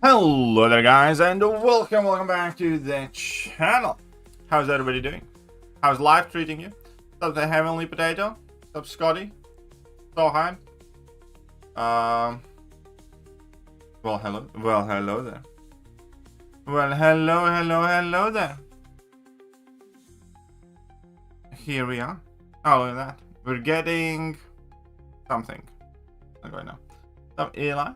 Hello there guys, and welcome back to the channel. How's everybody doing? How's life treating you? What's the heavenly potato? What's up Scotty? Soheim? Well hello there. Well hello there. Here we are. Oh, look at that. We're getting something. Not going now. Some Eli.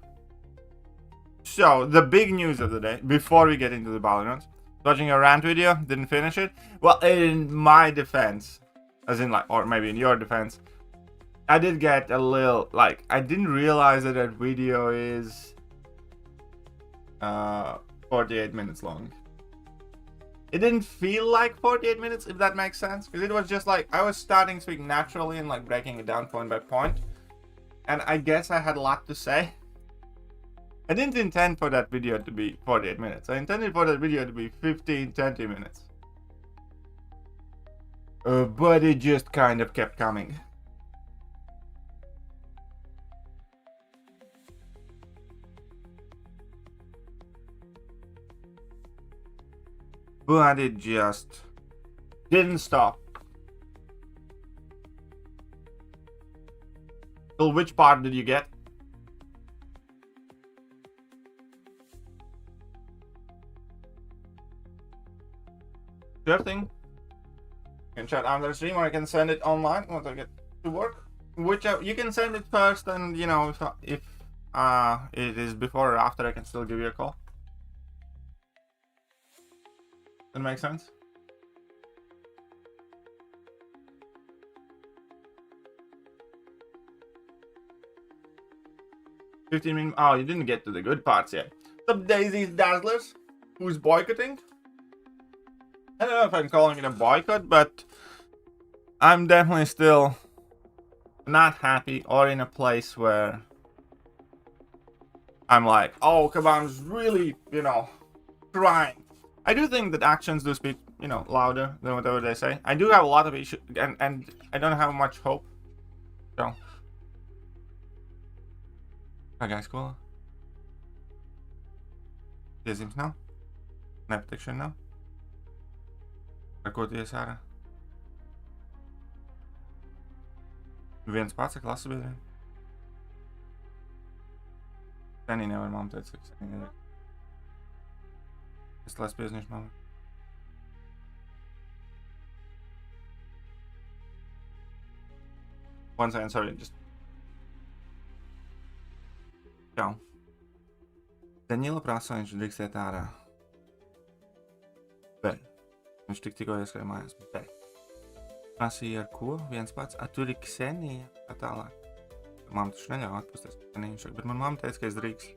So, the big news of the day, before we get into the Battlegrounds, watching a rant video, didn't finish it. Well, in my defense, as in like, or maybe in your defense, I did get a little, like, I didn't realize that that video is 48 minutes long. It didn't feel like 48 minutes, if that makes sense, because it was just like, I was starting speaking naturally and like breaking it down point by point, and I guess I had a lot to say. I didn't intend for that video to be 48 minutes. I intended for that video to be 15-20 minutes. But it just kind of kept coming. But it just didn't stop. So which part did you get? Sure thing. You can chat after the stream, or I can send it online once I get to work. Whichever, you can send it first, and you know, if it is before or after, I can still give you a call. That makes sense. Oh, you didn't get to the good parts yet. Some Daisy's Dazzlers, who's boycotting. I don't know if I'm calling it a boycott, but I'm definitely still not happy or in a place where I'm like, oh, Kabam's really, you know, trying. I do think that actions do speak, you know, louder than whatever they say. I do have a lot of issues, and I don't have much hope. So, hi guys, cool. Seems now. Night protection now. Ko ties ārā? Viens pats ar klases biedriem. Senī nevar, mamma teica, ka senī nevar. Es laisu pieziņošu mammu. One second, sorry, just... Čau. Daņila prasa, viņš drīkst iet ārā. Bet. Viņš tikko ieskrēja mājās, bet prasīja ar ko? Viens pats, tur ir Ksenija, kā tālāk. Mamma taču neļauj atpusties Kseniju, bet man mamma teica, ka es drīkst.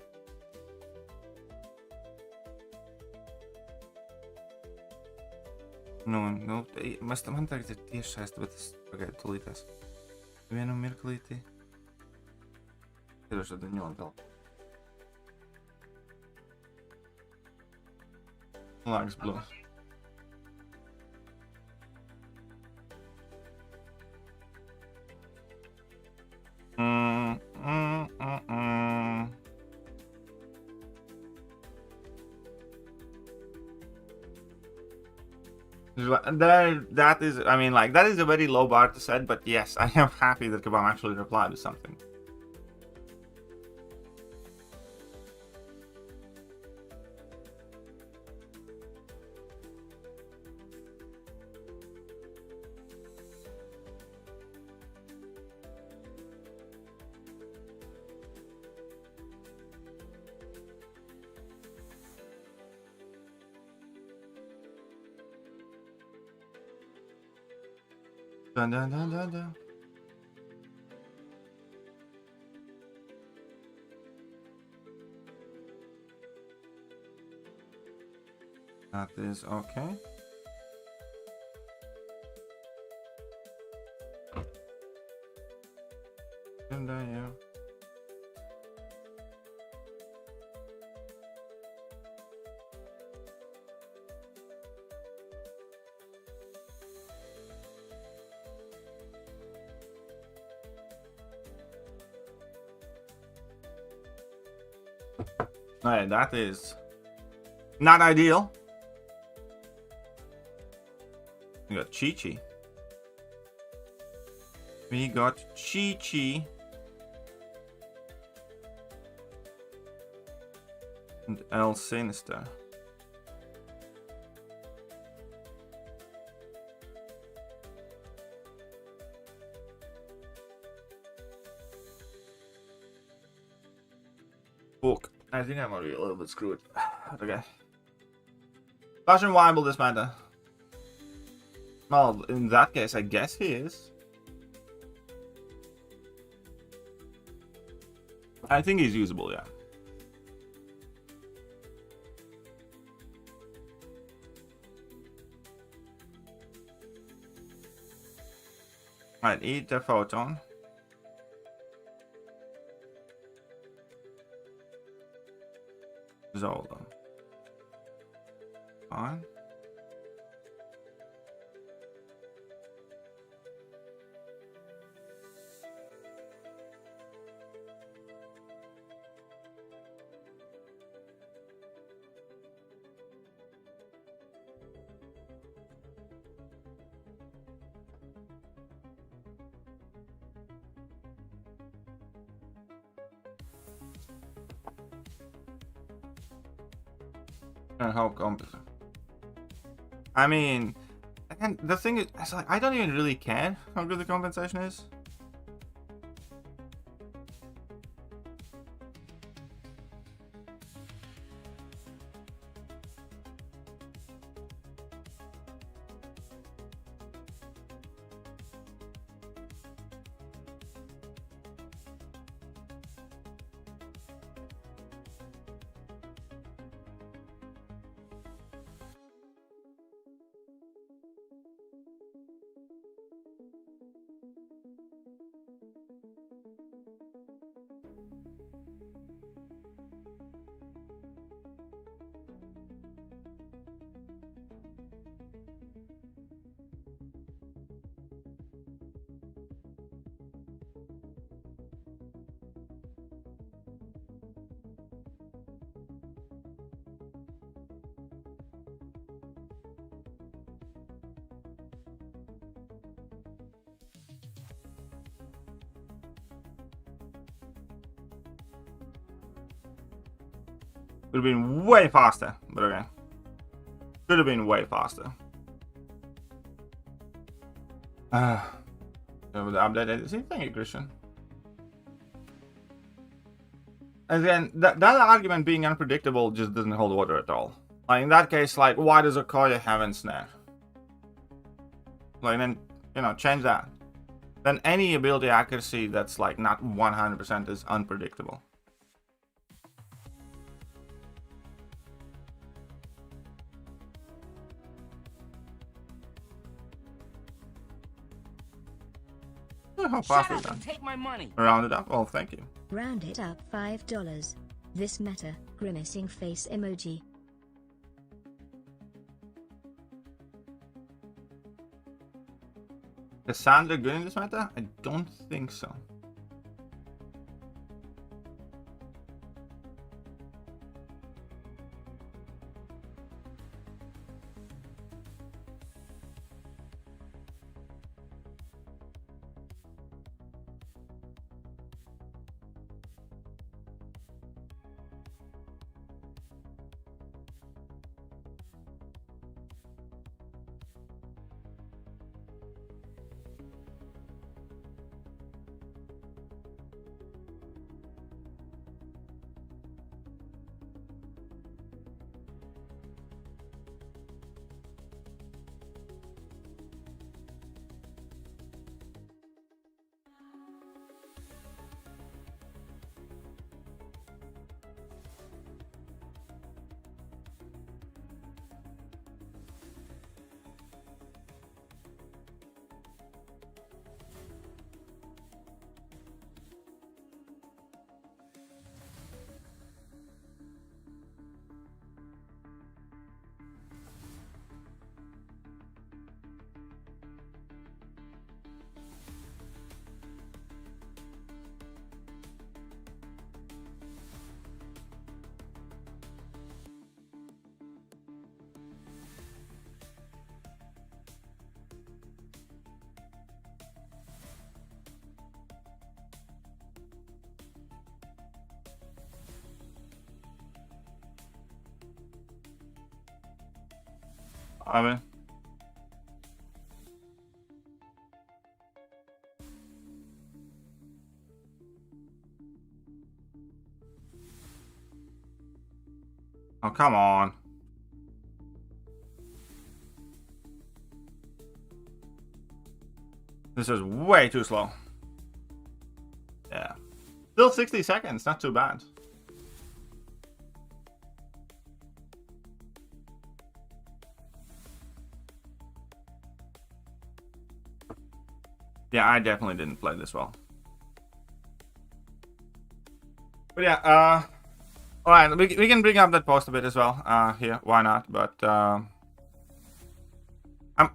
Nu, man tagad ir tieši saista, bet es pagaidu tulītās. Vienu mirklīti. Iedošu tad viņu vēl. Lāgas blūs. That is, I mean, like, that is a very low bar to set, but yes, I am happy that Kabam actually replied to something. Dun, dun, dun, dun, dun. That is okay. And yeah. Alright, that is not ideal. We got Chi-Chi. We got Chi-Chi. And El Sinister. Fuck. I think I'm gonna be a little bit screwed. Okay. Fashion viable this matter. Well, in that case, I guess he is. I think he's usable, yeah. Alright, eat the photon. Zolda. Fine. And how competent. I mean, and the thing is, it's like I don't even really care how good the compensation is. Would have been way faster, but okay. Could have been way faster. With the update, thank you, Christian. Again, that argument being unpredictable just doesn't hold water at all. Like in that case, like why does Okoye have ensnare? Like then, you know, change that. Then any ability accuracy that's like not 100% is unpredictable. How fast we've done. Take my money. Round it up. Oh, thank you. Round it up $5. This meta, grimacing face emoji. Is Sandra good in this meta? I don't think so. I mean. Oh, come on. This is way too slow. Yeah. Still 60 seconds, not too bad. Yeah, I definitely didn't play this well. But yeah, alright, we can bring up that post a bit as well. Here, why not? But I'm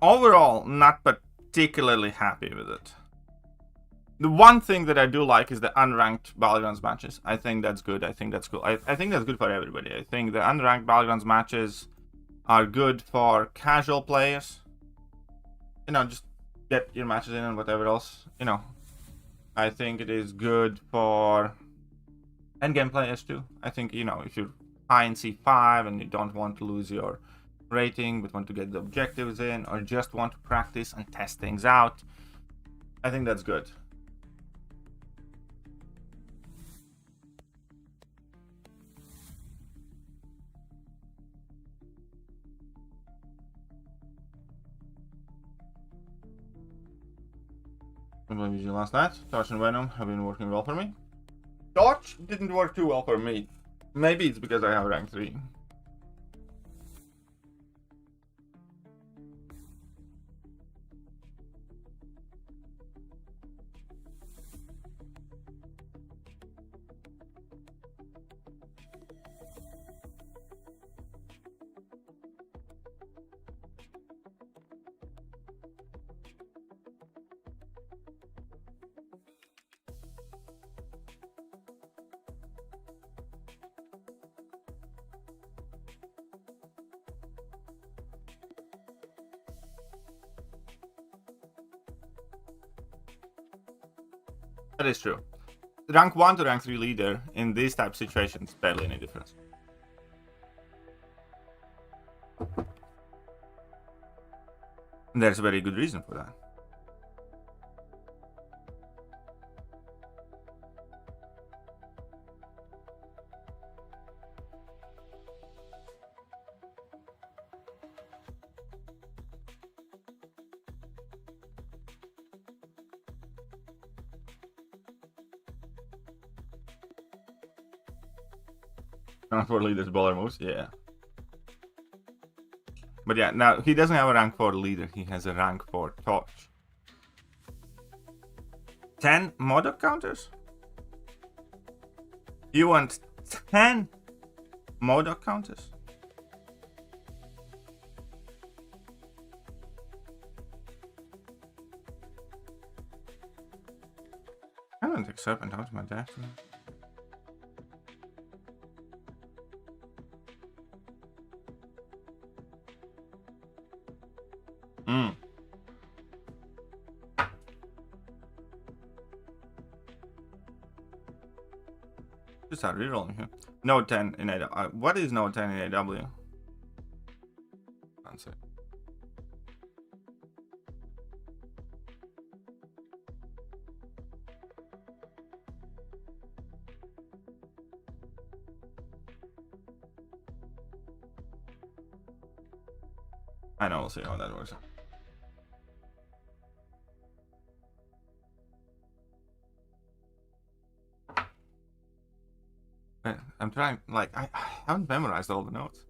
overall not particularly happy with it. The one thing that I do like is the unranked Battlegrounds matches. I think that's good. I think that's cool. I think that's good for everybody. I think the unranked Battlegrounds matches are good for casual players. You know, just get your matches in and whatever else. You know, I think it is good for endgame players too. I think, you know, if you're high in C5 and you don't want to lose your rating but want to get the objectives in, or just want to practice and test things out, I think that's good. What did you last night? Torch and Venom have been working well for me. Torch didn't work too well for me. Maybe it's because I have rank 3. That is true. Rank 1 to rank 3 leader in these type of situations, barely any difference. And there's a very good reason for that. Rank 4 leader's baller moves, yeah. But yeah, now he doesn't have a rank 4 leader, he has a rank 4 torch. 10 MODOK counters? You want 10 MODOK counters? I don't take Serpent out of my deck. Just start rerolling here. Node 10 in AW. What is Node 10 in AW? One sec. I know, we'll see how that works. I'm trying, like, I haven't memorized all the notes.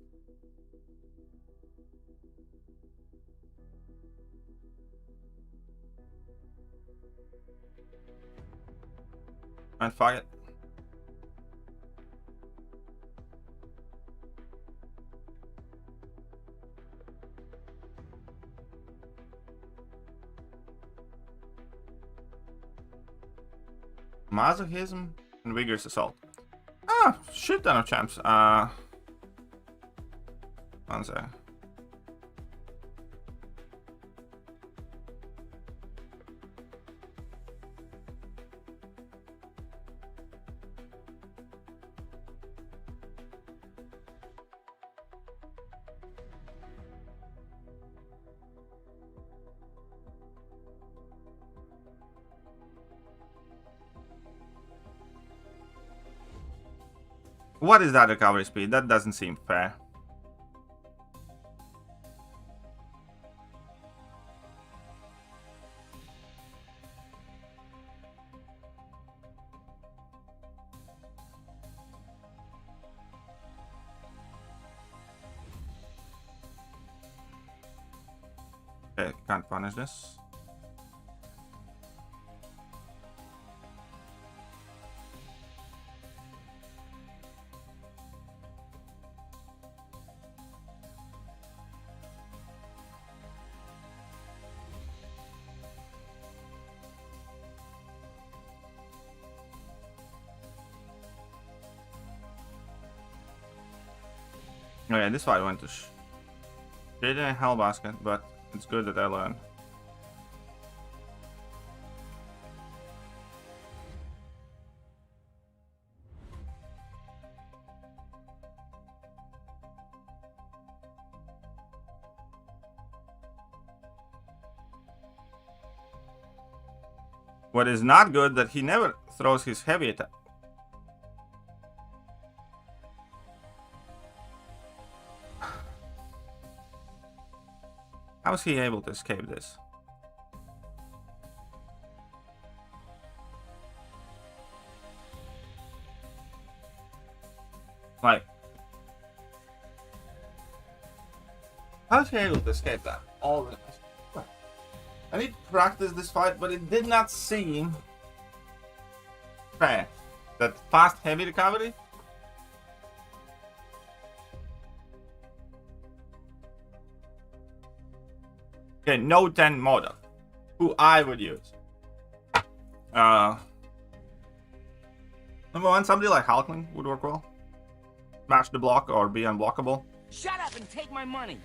And fuck it. Masochism and vigorous assault. Ah, shit ton of champs. One sec. What is that recovery speed? That doesn't seem fair. Okay, can't punish this. Oh yeah, this fight went to straight in a hell basket, but it's good that I learned. What is not good that he never throws his heavy attack. How is he able to escape this? Like, how is he able to escape that? All the I need to practice this fight, but it did not seem fair. That fast heavy recovery. Okay, no 10 model, who I would use. Number one, somebody like Halkling would work well. Smash the block or be unblockable. Shut up and take my money.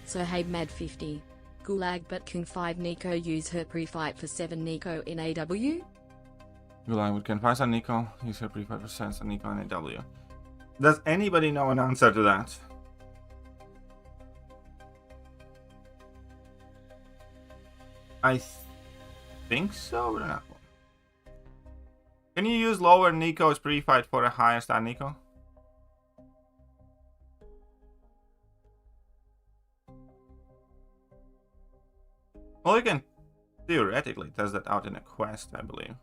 So hey Mad 50. Gulag but King 5 Nico use her pre-fight for 7 Nico in AW? Gulag would confine on Nico, use her pre-fight for 7 on Nico in AW. Does anybody know an answer to that? I think so, but not. Can you use lower Nico's pre-fight for a higher stat Nico? Well, you can theoretically test that out in a quest, I believe.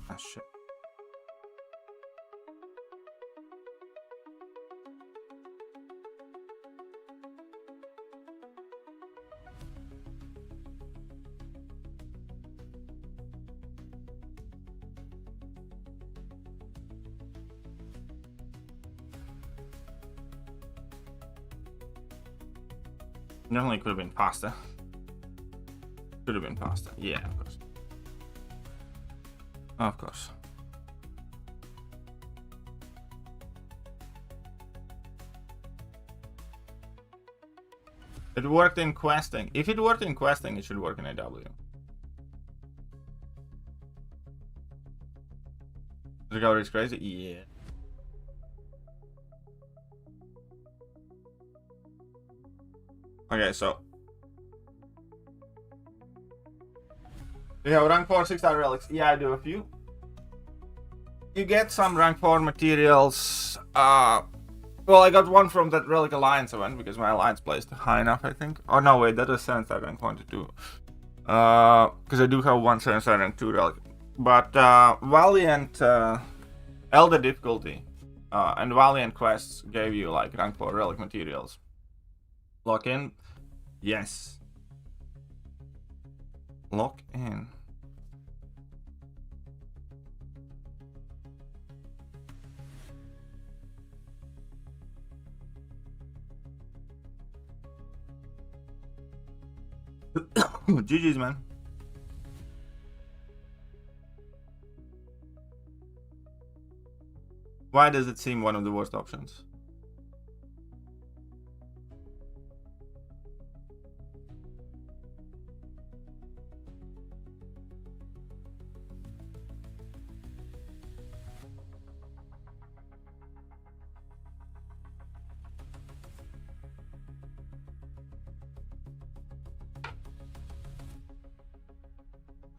Ah, shit. Definitely could have been faster. Could have been faster. Yeah, of course. Of course. It worked in questing. If it worked in questing, it should work in AW. Recovery is crazy? Yeah. Okay, so you have rank 4 6-star relics. Yeah, I do a few. You get some rank 4 materials. Well, I got one from that Relic Alliance event because my alliance placed high enough, I think. Oh no, wait, that was 7-star rank 1 to 2. Because I do have one 7-star rank 2 relic. But Valiant Elder difficulty and Valiant quests gave you like rank 4 relic materials. Lock in. Yes. Lock in. GG's, man. Why does it seem one of the worst options?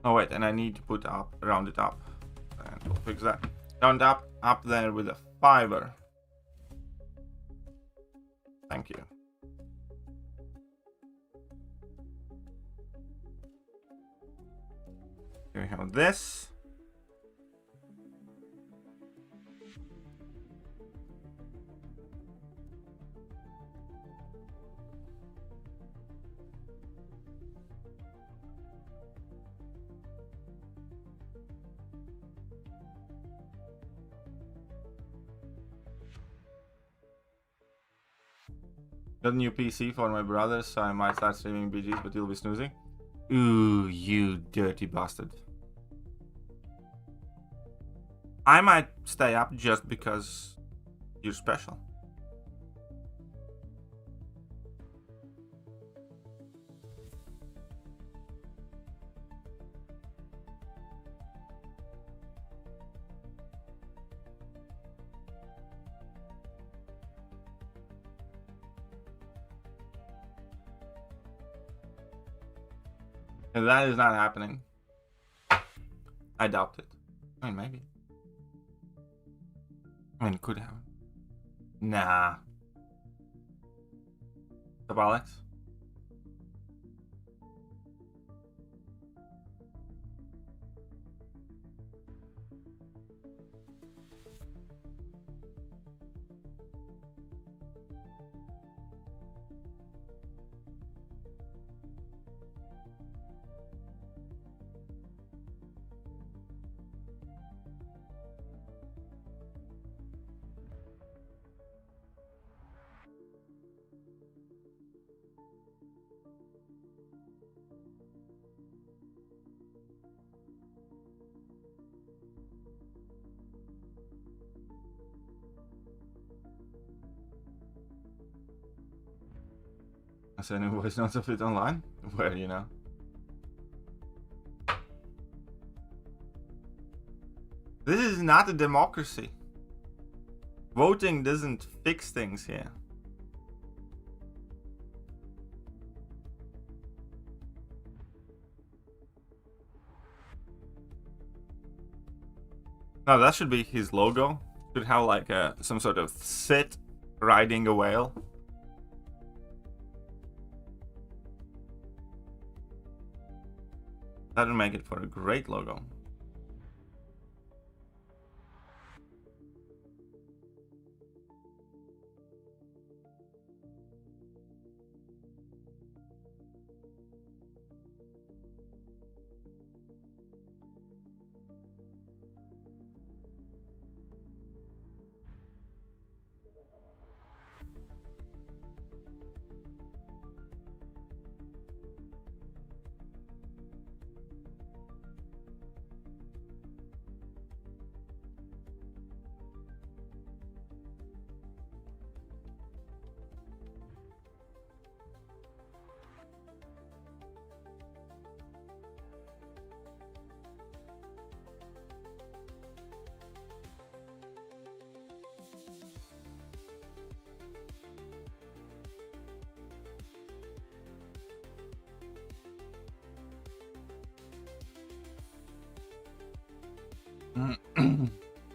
Oh wait, and I need to put up, round it up, and we'll fix that. Round up there with a fiber. Thank you. Here we have this. Got a new PC for my brother, so I might start streaming BGs, but you'll be snoozing. Ooh, you dirty bastard. I might stay up just because you're special. And that is not happening. I doubt it. I mean, maybe. I mean, it could happen. Nah. What's up, Alex? I said any voice notes of it online? Where, you know? This is not a democracy. Voting doesn't fix things here. No, that should be his logo. Should have like some sort of Sith riding a whale. That would make it for a great logo.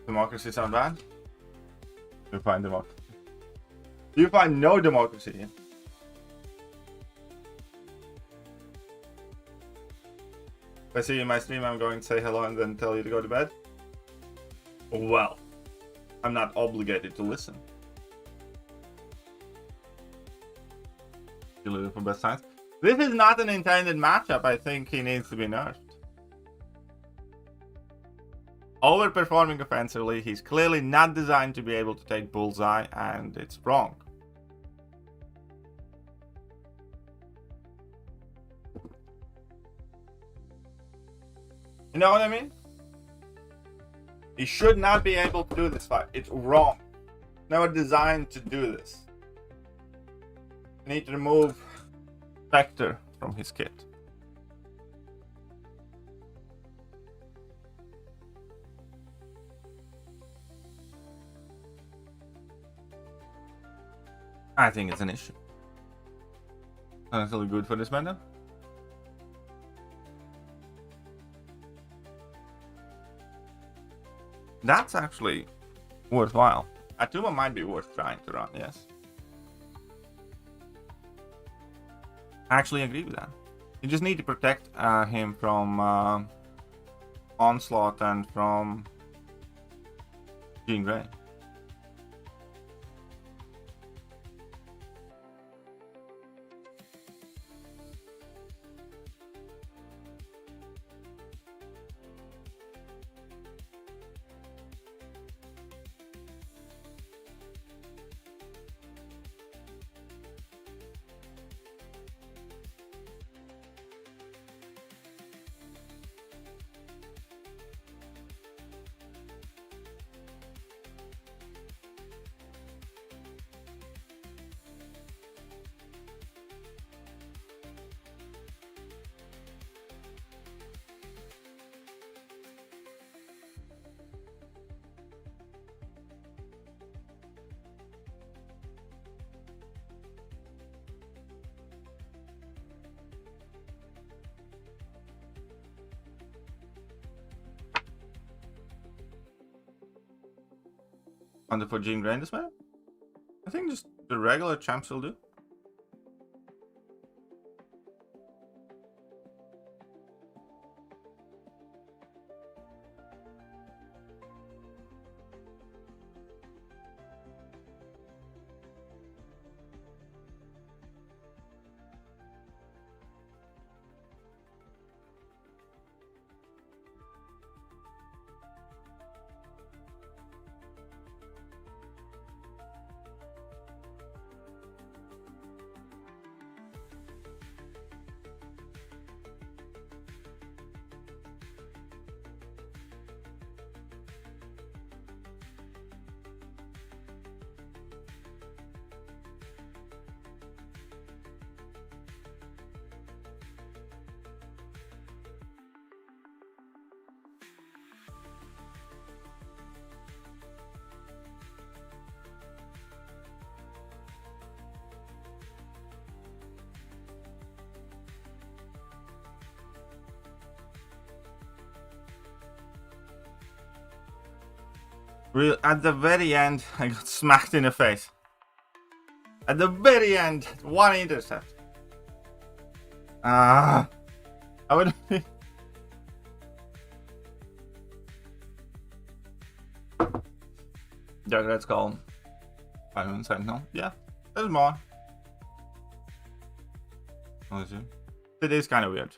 Democracy sound bad? You find democracy. You find no democracy. If I see you in my stream, I'm going to say hello and then tell you to go to bed. Well, I'm not obligated to listen. You lose for best science. This is not an intended matchup. I think he needs to be nerfed. Overperforming offensively, he's clearly not designed to be able to take bullseye, and it's wrong. You know what I mean? He should not be able to do this fight. It's wrong. Never designed to do this. You need to remove Vector from his kit. I think it's an issue. That's really good for this meta. That's actually worthwhile. Atuma might be worth trying to run, yes. I actually agree with that. You just need to protect him from Onslaught and from Jean Grey. Under for Jean Grey this man? I think just the regular champs will do. At the very end, I got smacked in the face. At the very end, one intercept. I would. Okay, let's call 5 Sentinel. Yeah, there's more. It is kind of weird.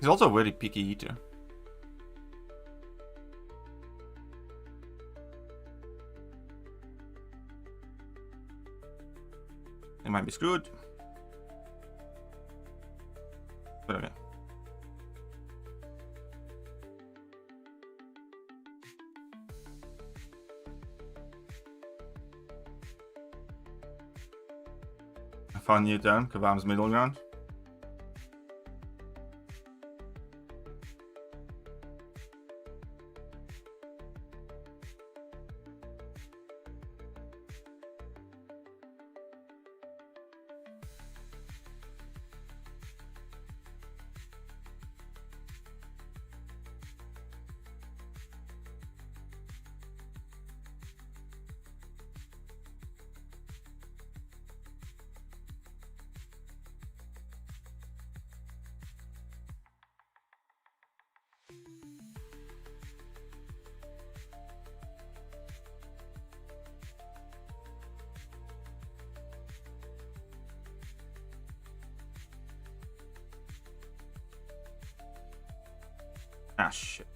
He's also a very picky eater. He might be screwed. But okay. I found youcan, Kavam's middle ground. Ah, shit.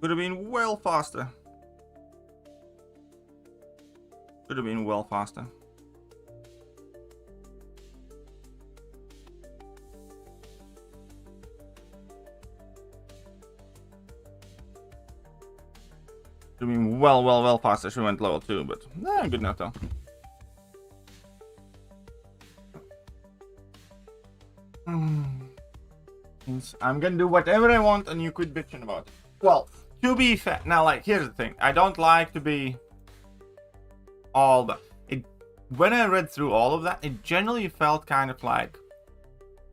Could have been well faster. Could have been well faster. Could have been well faster. She went level 2, but good enough though. I'm gonna do whatever I want and you quit bitching about it. Well, to be fair, now like here's the thing. I don't like to be all the when I read through all of that, it generally felt kind of like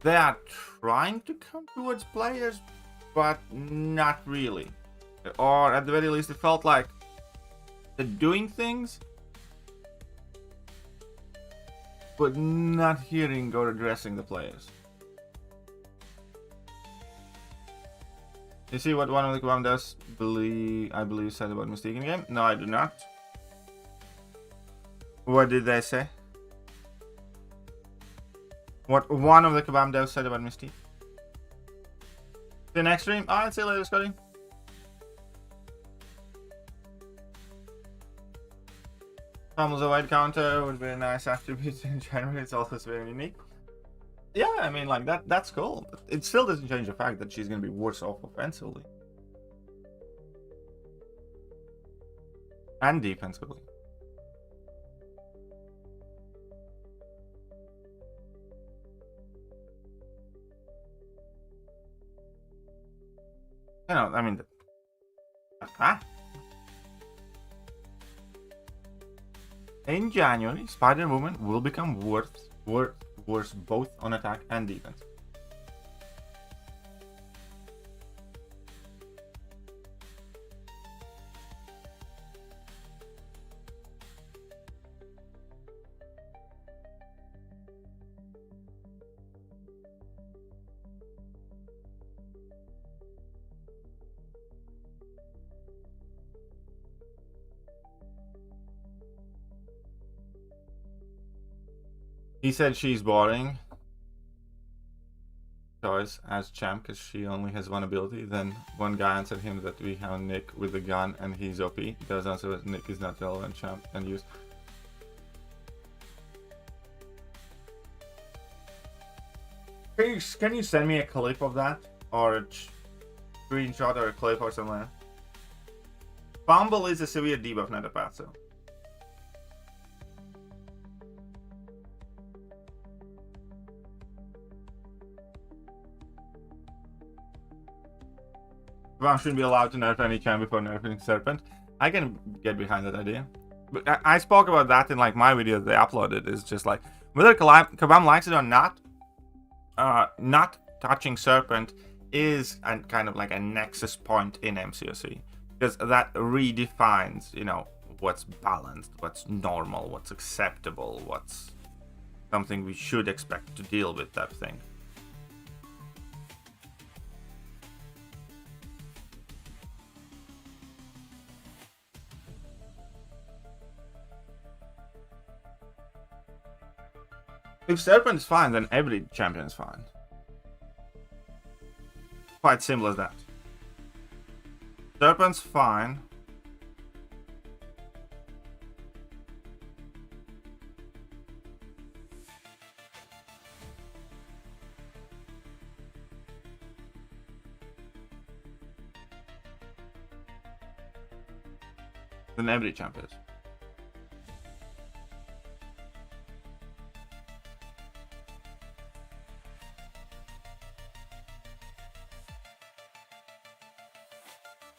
they are trying to come towards players, but not really. Or at the very least, it felt like they're doing things, but not hearing or addressing the players. You see what one of the commanders I believe said about Mystique in the game? No, I do not. What did they say? What one of the kebab devs said about Mystique? The next stream? Alright, see you later, Scotty. Almost a white counter would be a nice attribute in January. It's also very unique. Yeah, I mean, like that's cool. But it still doesn't change the fact that she's gonna be worse off offensively. And defensively. You know, I mean, in January, Spider-Woman will become worse both on attack and defense. He said she's boring choice as champ because she only has one ability. Then one guy answered him that we have Nick with the gun and he's OP. There's also that Nick is not relevant champ and use. Can you send me a clip of that? Or a screenshot or a clip or something like that? Fumble is a severe debuff, not a path, so. One shouldn't be allowed to nerf any champ before nerfing Serpent. I can get behind that idea. But I spoke about that in like my video that they uploaded. It's just like, whether Kabam likes it or not, not touching Serpent is kind of like a nexus point in MCOC. Because that redefines, you know, what's balanced, what's normal, what's acceptable, what's something we should expect to deal with, type thing. If Serpent is fine, then every champion is fine. Quite simple as that. Serpent's fine. Then every champion is.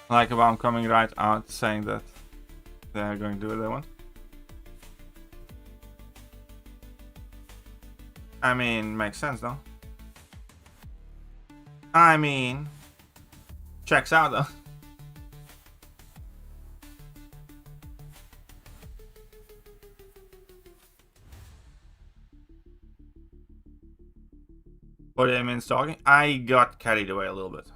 Like about I'm coming right out saying that they're going to do what they want. I mean, makes sense though. I mean, checks out though. What do you mean stalking? I got carried away a little bit.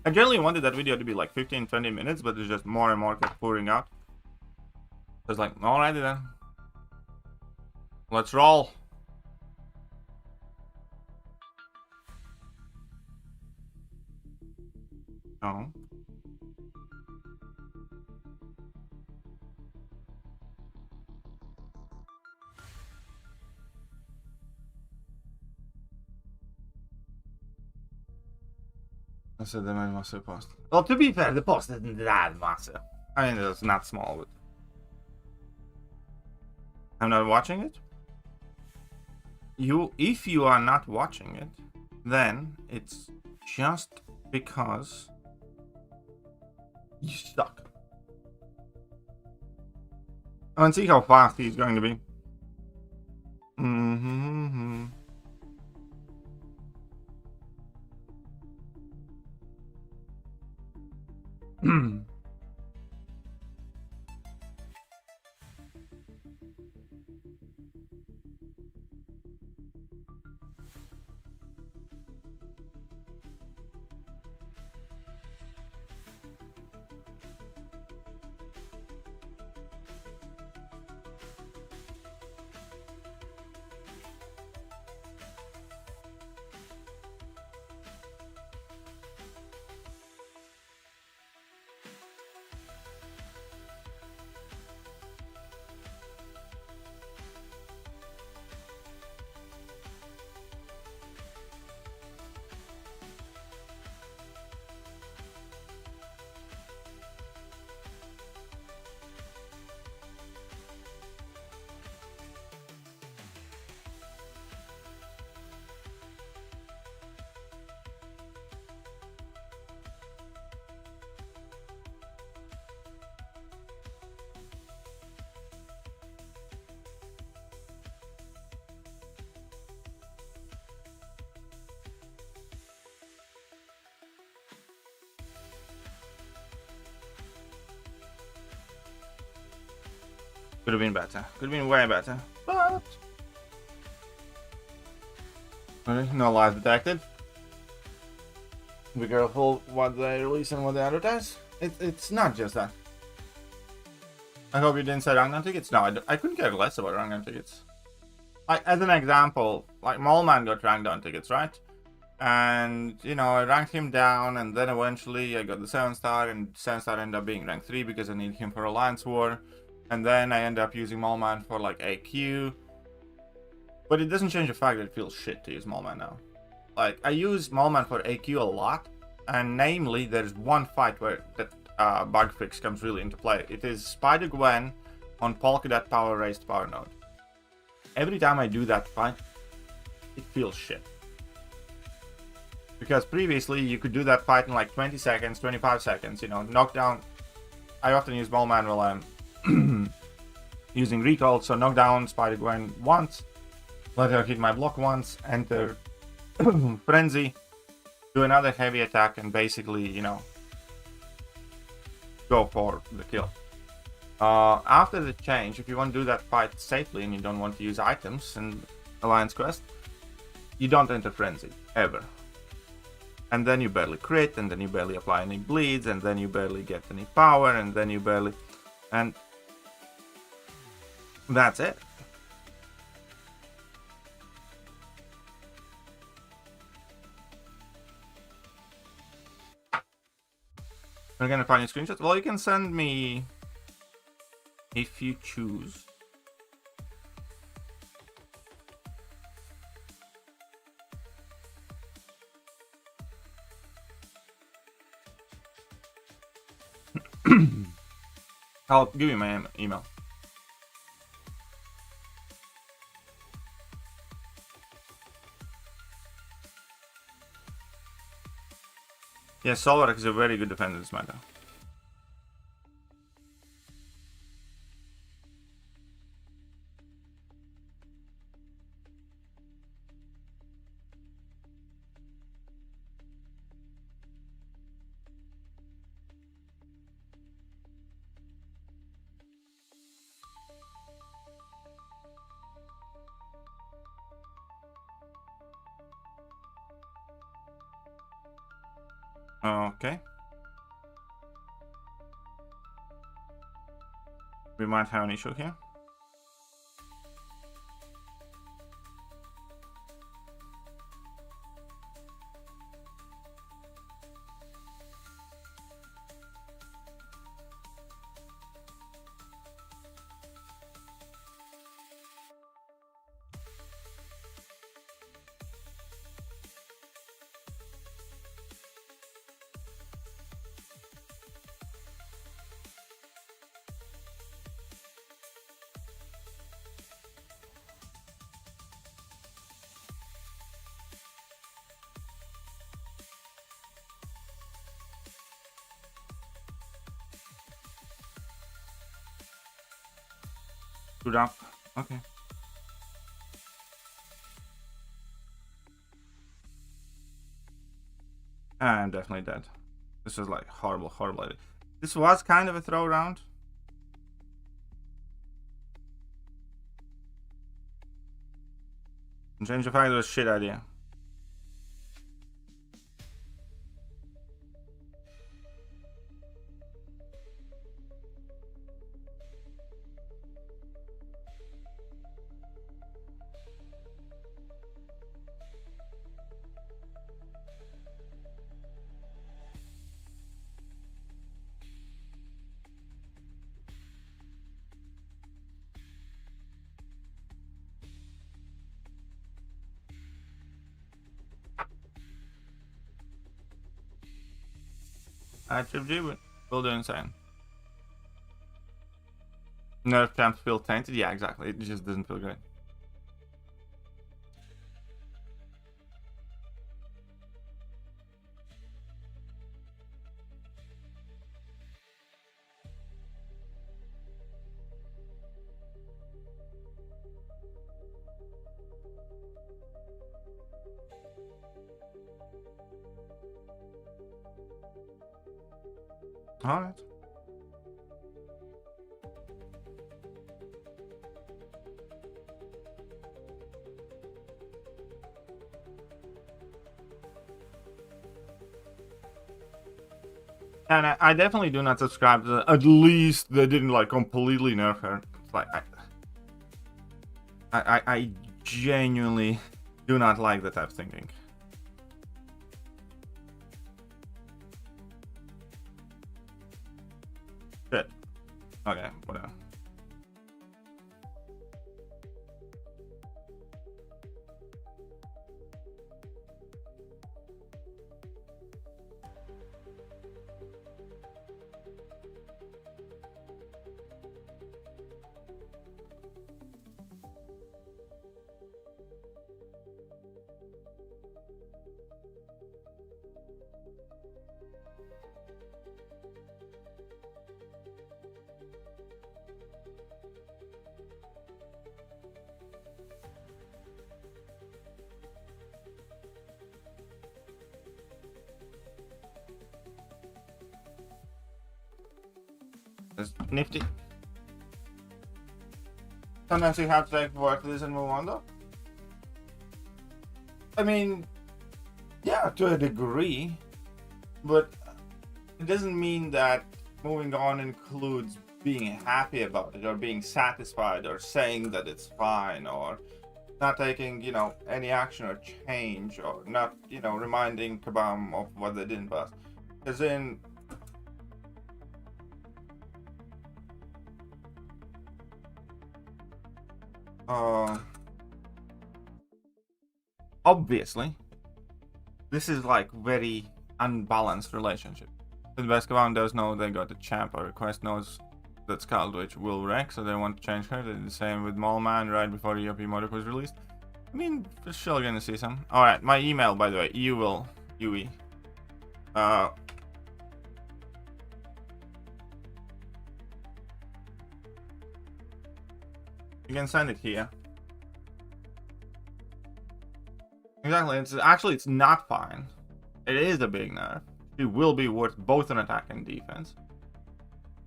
I generally wanted that video to be like 15-20 minutes, but it's just more and more kept pouring out. So it's like, alrighty then. Let's roll. Oh. I said they made massive post. Well, to be fair, the post isn't that massive. I mean, it's not small, but I'm not watching it. If you are not watching it, then it's just because you suck. I want to see how fast he's going to be. Could have been better. Could have been way better. But no lies detected. Be careful what they release and what they advertise. It's not just that. I hope you didn't say Rangan tickets. No, I couldn't care less about Rangan tickets. Like, as an example, like Mallman got ranked on tickets, right? And, you know, I ranked him down, and then eventually I got the 7-star, and 7-star ended up being rank 3 because I needed him for Alliance War. And then I end up using Mallman for like AQ. But it doesn't change the fact that it feels shit to use Mallman now. Like, I use Mallman for AQ a lot. And namely, there's one fight where that bug fix comes really into play. It is Spider Gwen on Polka Dot Power Raised Power Node. Every time I do that fight, it feels shit. Because previously, you could do that fight in like 20 seconds, 25 seconds, you know, knock down. I often use Mallman while I'm using recall, so knock down Spider Gwen once, let her hit my block once, enter Frenzy, do another heavy attack, and basically, you know, go for the kill. After the change, if you want to do that fight safely and you don't want to use items and Alliance Quest, you don't enter Frenzy, ever. And then you barely crit, and then you barely apply any bleeds, and then you barely get any power, and then you barely... And that's it. We're gonna find your screenshots. Well, you can send me if you choose. I'll give you my email. Yeah, Solvarak is a very good defender in this meta. Okay. We might have an issue here. Good up. Okay. I'm definitely dead. This is like horrible, horrible. This was kind of a throw round. And change the fact was a shit idea. Attribute will do insane. Nerf camps feel tainted? Yeah, exactly. It just doesn't feel great. All right. And I definitely do not subscribe to the, at least they didn't like completely nerf her. It's like I genuinely do not like that type of thinking. Shit. Okay, whatever. That's nifty. Sometimes you have to like work this and move on though. I mean, yeah, to a degree, but it doesn't mean that moving on includes being happy about it or being satisfied or saying that it's fine or not taking, you know, any action or change or not, you know, reminding Kabam of what they did in past. As in, obviously, this is like very unbalanced relationship. The best Kabam does know they got a champ. Or Request knows that Skaldwitch will wreck, so they want to change her. They did the same with Mallman right before the EOP Modok was released. I mean, for sure gonna see some. Alright, my email, by the way, UE. You can send it here. Exactly, it's not fine. It is a big nerf. It will be worth both an attack and defense.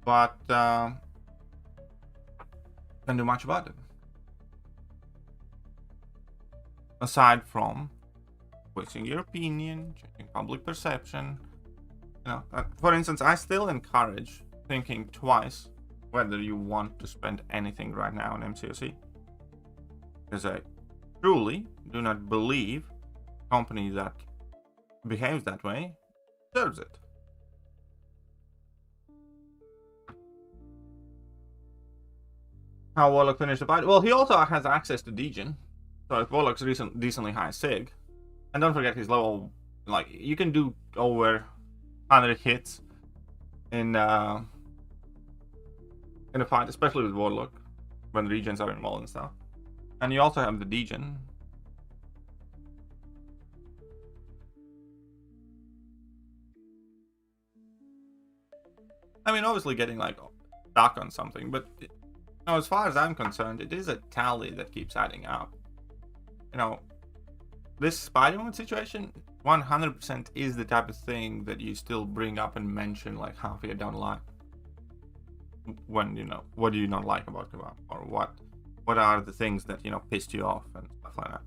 But can't do much about it. Aside from voicing your opinion, changing public perception, You know, for instance, I still encourage thinking twice whether you want to spend anything right now on MCOC. Because I truly do not believe a company that behaves that way deserves it. How Warlock finished the fight? Well, he also has access to Degen. So if Warlock's decently high Sig, and don't forget his level, like, you can do over 100 hits in a fight, especially with Warlock, when the regens are involved and stuff. And you also have the Degen. I mean, obviously getting, like, stuck on something, but, you know, as far as I'm concerned, it is a tally that keeps adding up. You know, this Spider-Man situation 100% is the type of thing that you still bring up and mention like half a year down the line. When, you know, what do you not like about Kebab? Or what are the things that, you know, pissed you off and stuff like that.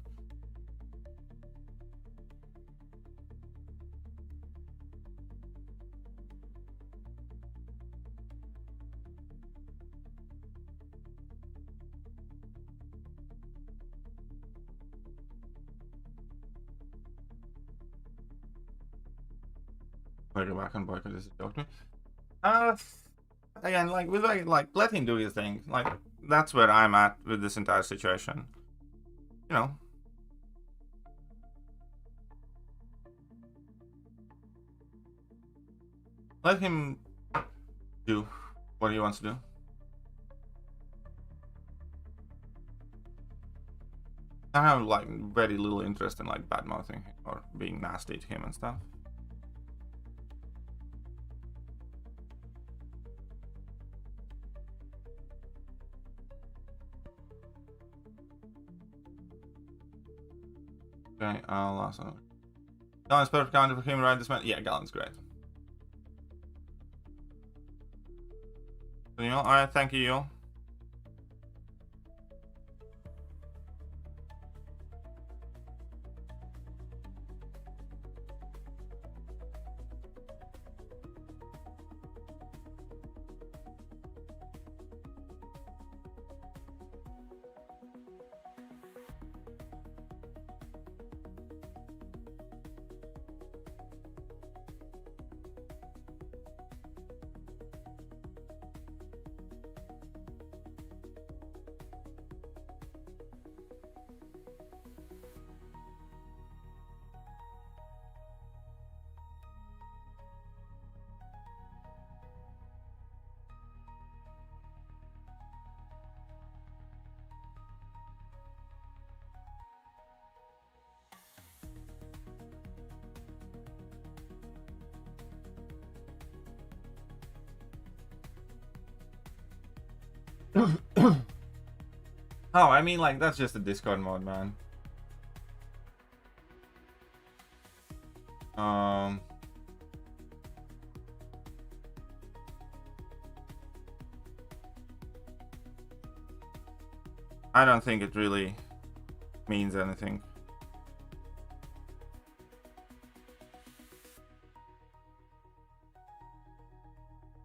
Go back and boycott this joke to me. Again, like with like let him do his thing. Like that's where I'm at with this entire situation. You know. Let him do what he wants to do. I have like very little interest in like bad mouthing or being nasty to him and stuff. Okay, I'll also. Galen's perfect counter for him right this man. Yeah, Galen's great. So, alright, thank you. Oh, I mean, like, that's just a Discord mode, man. I don't think it really means anything.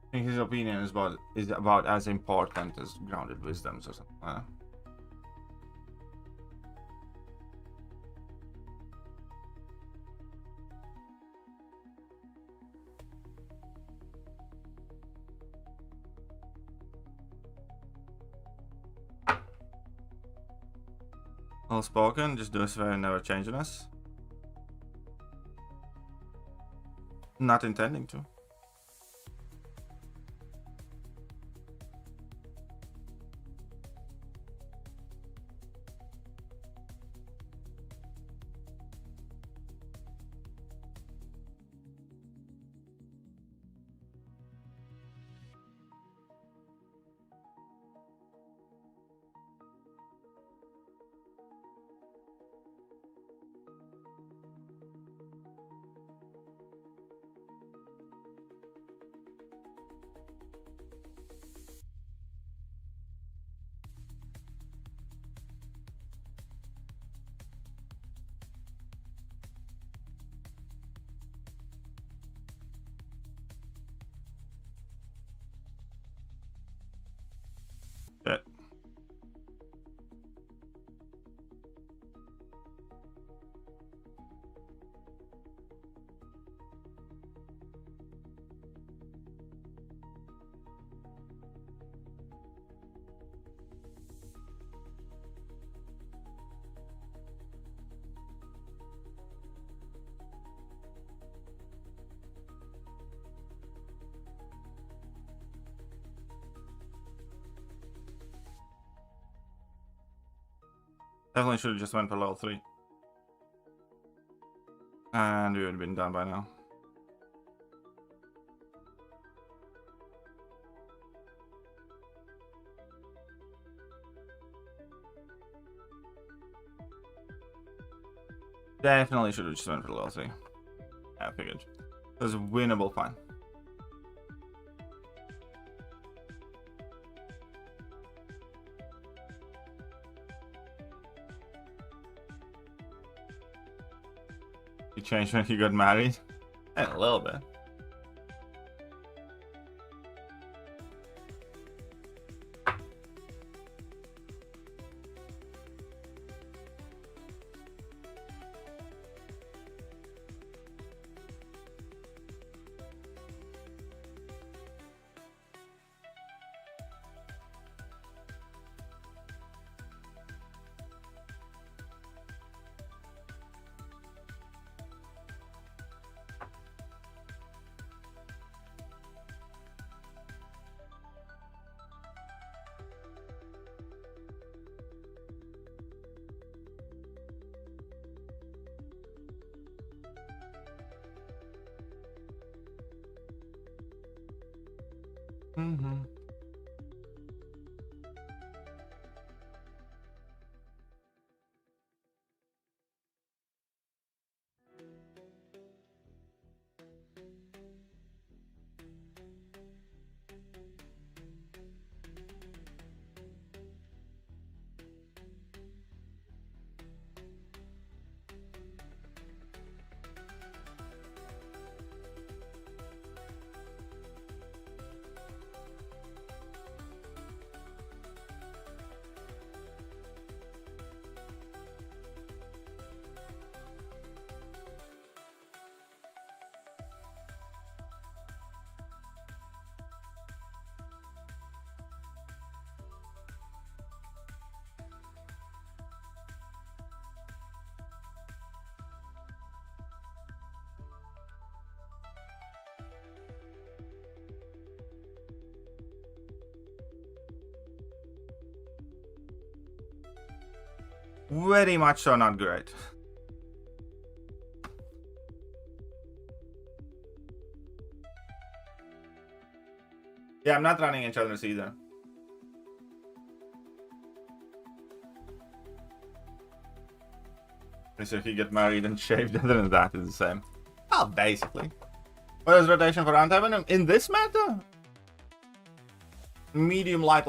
I think his opinion is about as important as grounded wisdoms or something like that. Well spoken, just do a swear and never changing us. Not intending to. Definitely should have just went for level 3. And we would have been done by now. Definitely should have just went for level 3. I figured. It was a winnable fight. He changed when he got married? A little bit. Mm-hmm. Very much so not great. Yeah, I'm not running each other's either. So he get married and shaved, other than that it's the same. Oh, basically. What is rotation for Rant? In this meta? Medium, light.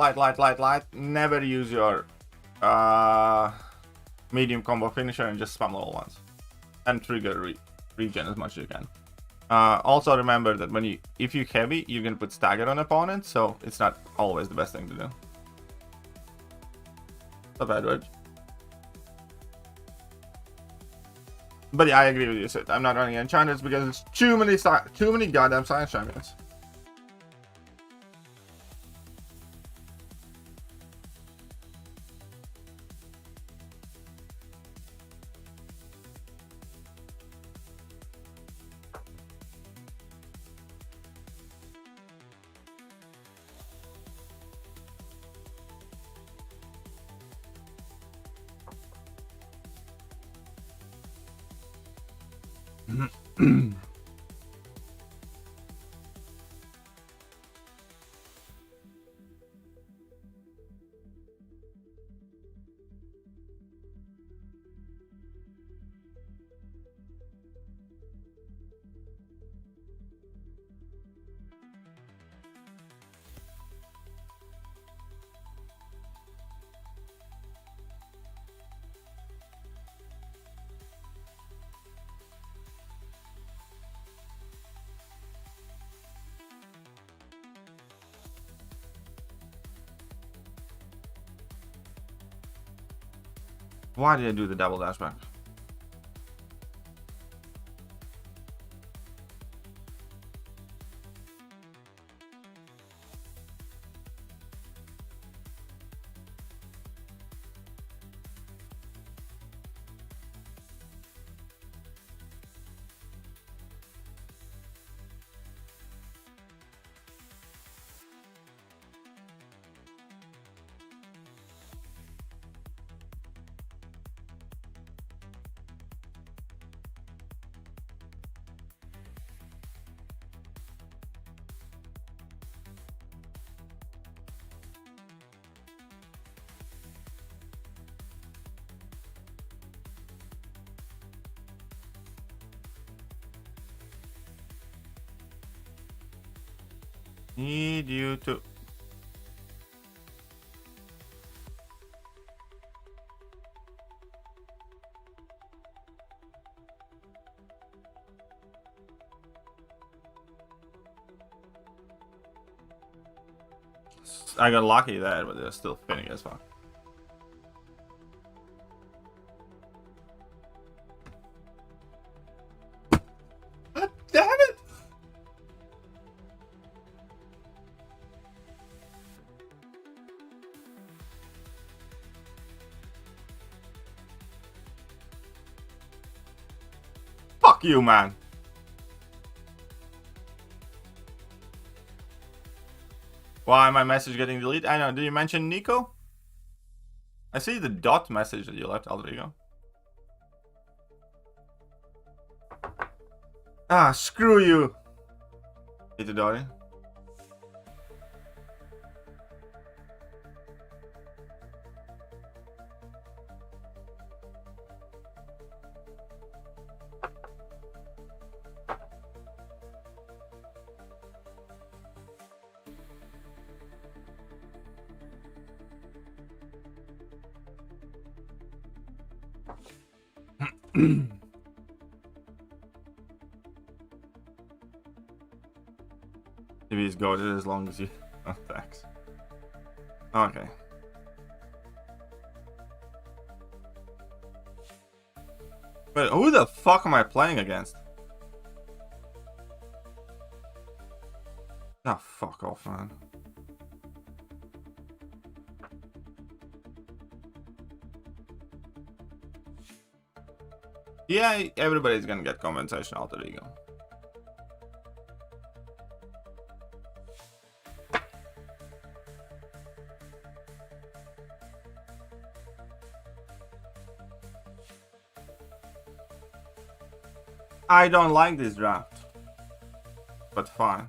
Never use your medium combo finisher and just spam all once. And trigger regen as much as you can. Also remember that if you heavy, you can put stagger on opponents, so it's not always the best thing to do. Not bad, Edward. But yeah, I agree with you, Sid. I'm not running enchanters because it's too many goddamn science champions. Why did I do the double dash back? Need you to. I got lucky there, but they're still spinning as well. God damn it! Fuck you, man. Why my message getting deleted? I know. Did you mention Nico? I see the dot message that you left. Oh, there you go. Ah, screw you. Itadori. If he's got it as long as you. Oh, thanks. Okay. But who the fuck am I playing against? Ah, fuck off, man. Yeah, everybody's gonna get compensation alter ego. I don't like this draft, but fine.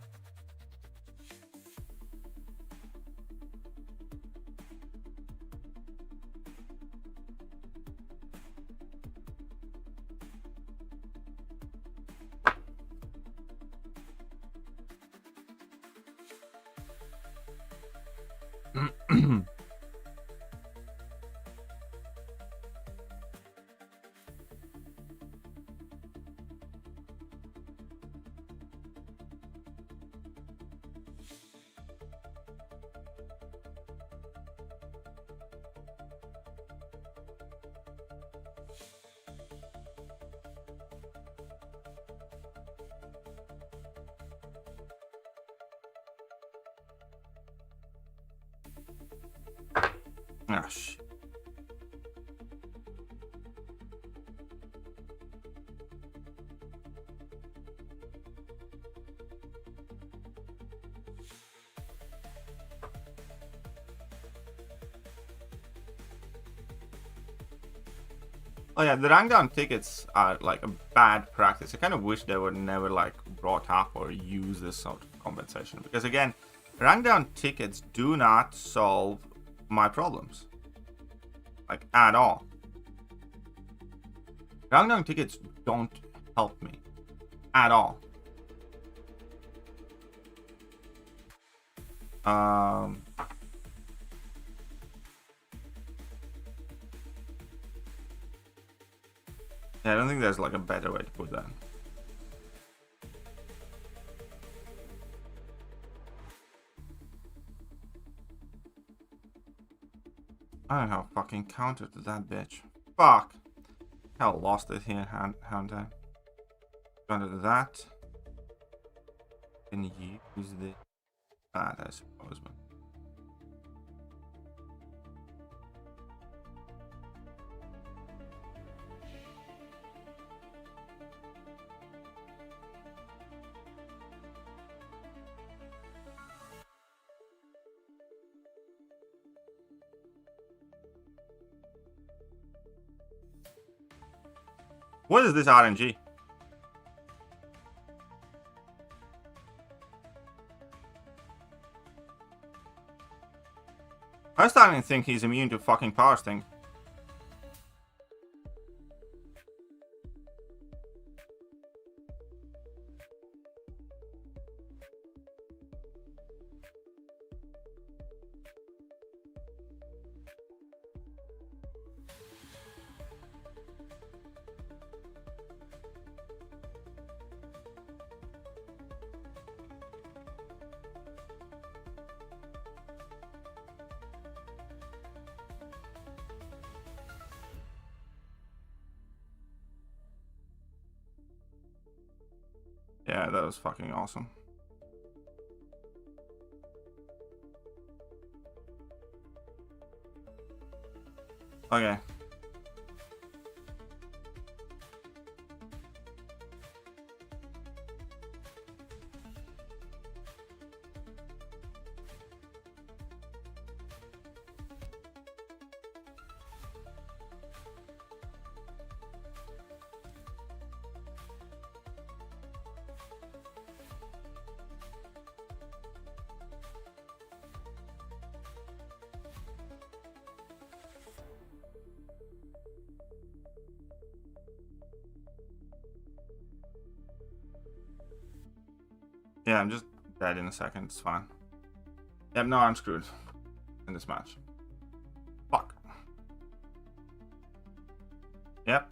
Ah, shit. Oh yeah, the rank down tickets are like a bad practice. I kind of wish they were never like brought up or use this sort of compensation, because again, rank down tickets do not solve my problems, like at all. Rank down tickets don't help me at all. Yeah, I don't think there's like a better way to put that. I don't have a fucking counter to that bitch. Fuck. Hell, lost it here, haven't I? Counter to that. Can you use this? That, I suppose, man. What is this RNG? I'm starting to think he's immune to fucking power sting. Yeah, that was fucking awesome. Okay. Yeah, I'm just dead in a second. It's fine. Yep, no, I'm screwed in this match. Fuck. Yep.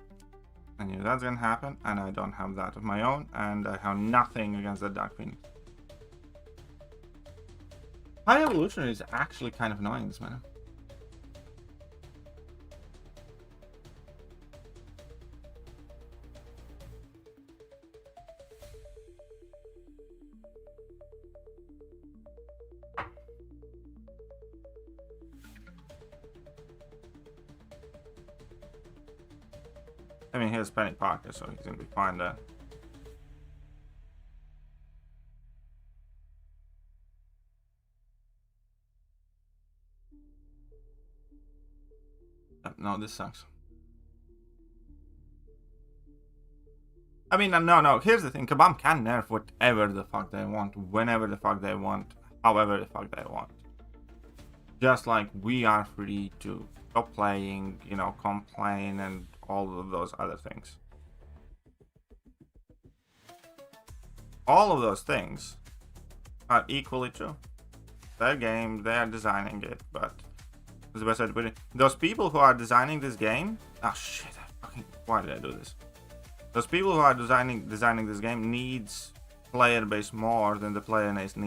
I knew that's gonna happen, and I don't have that of my own, and I have nothing against the Dark Phoenix. High Evolutionary is actually kind of annoying this man. I mean, here's Penny Parker, so he's gonna be fine there. No, this sucks. I mean, no. Here's the thing: Kabam can nerf whatever the fuck they want, whenever the fuck they want, however the fuck they want. Just like we are free to stop playing, you know, complain, and all of those other things. All of those things are equally true. Their game, they are designing it, but that's the best way to put it. Those people who are designing this game, oh shit! Why did I do this? Those people who are designing this game needs player base more than the player base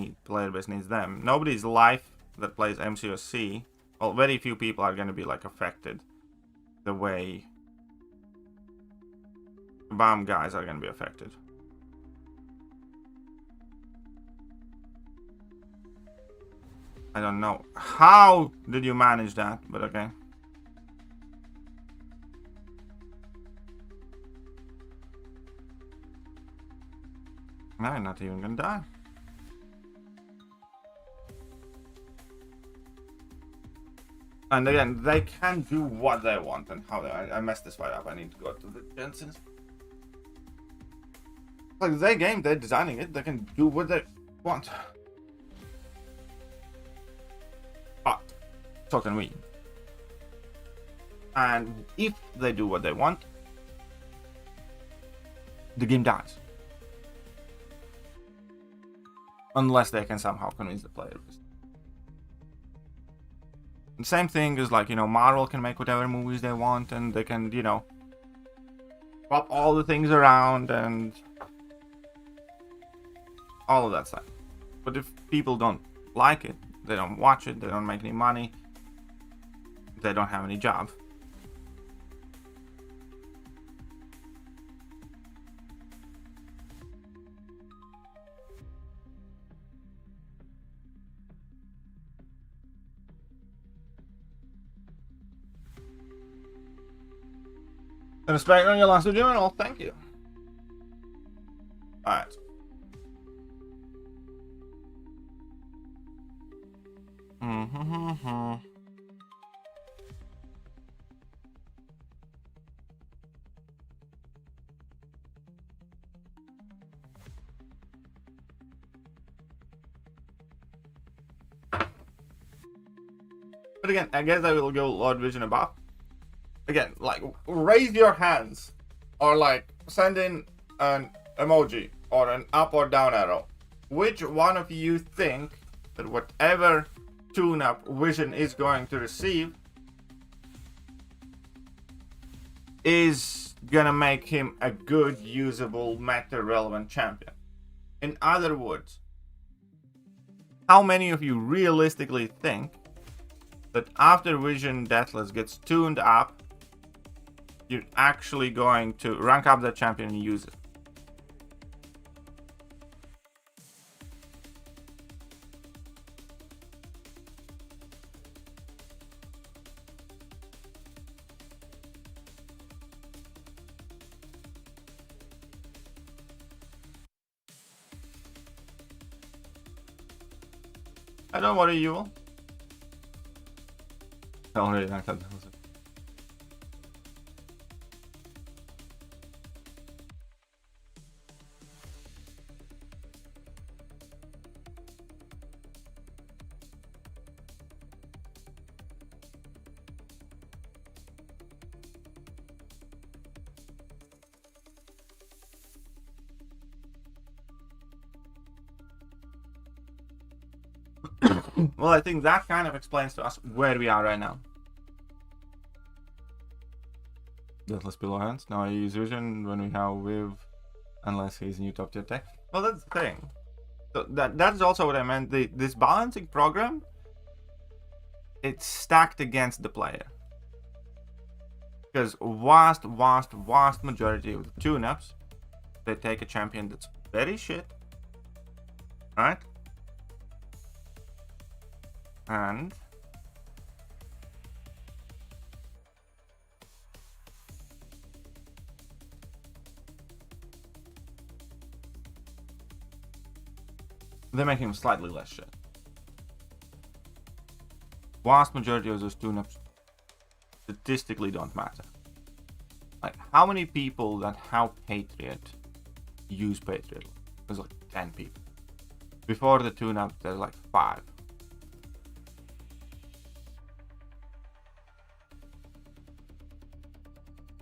needs them. Nobody's life that plays MCOC. Well, very few people are going to be like affected the way bomb guys are going to be affected. I don't know how did you manage that, but okay. Now you're not even gonna die. And again, they can do what they want and how they... I messed this fight up. I need to go to the Jensen's. Like, their game, they're designing it. They can do what they want. But, so can we. And if they do what they want, the game dies. Unless they can somehow convince the player. The same thing is like, you know, Marvel can make whatever movies they want, and they can, you know, swap all the things around and all of that stuff. But if people don't like it, they don't watch it, they don't make any money, they don't have any job. Respect on your last journal, thank you. Alright. But again, I guess I will go Lord Vision above. Again, like, raise your hands, or like, send in an emoji, or an up or down arrow. Which one of you think that whatever tune-up Vision is going to receive is gonna make him a good, usable, meta-relevant champion? In other words, how many of you realistically think that after Vision Deathless gets tuned up, you're actually going to rank up that champion and use it? I don't worry, you will. Already like that. Well, I think that kind of explains to us where we are right now. Let's below hands. Now I use vision when we have Viv, unless he's new top tier tech. Well, that's the thing. So that's also what I meant. This balancing program, it's stacked against the player. Because vast majority of the tune-ups, they take a champion that's very shit, right? And they make him slightly less shit. Vast majority of those tune-ups statistically don't matter. Like, how many people that have Patriot use Patriot? There's like 10 people. Before the tune-up, there's like 5.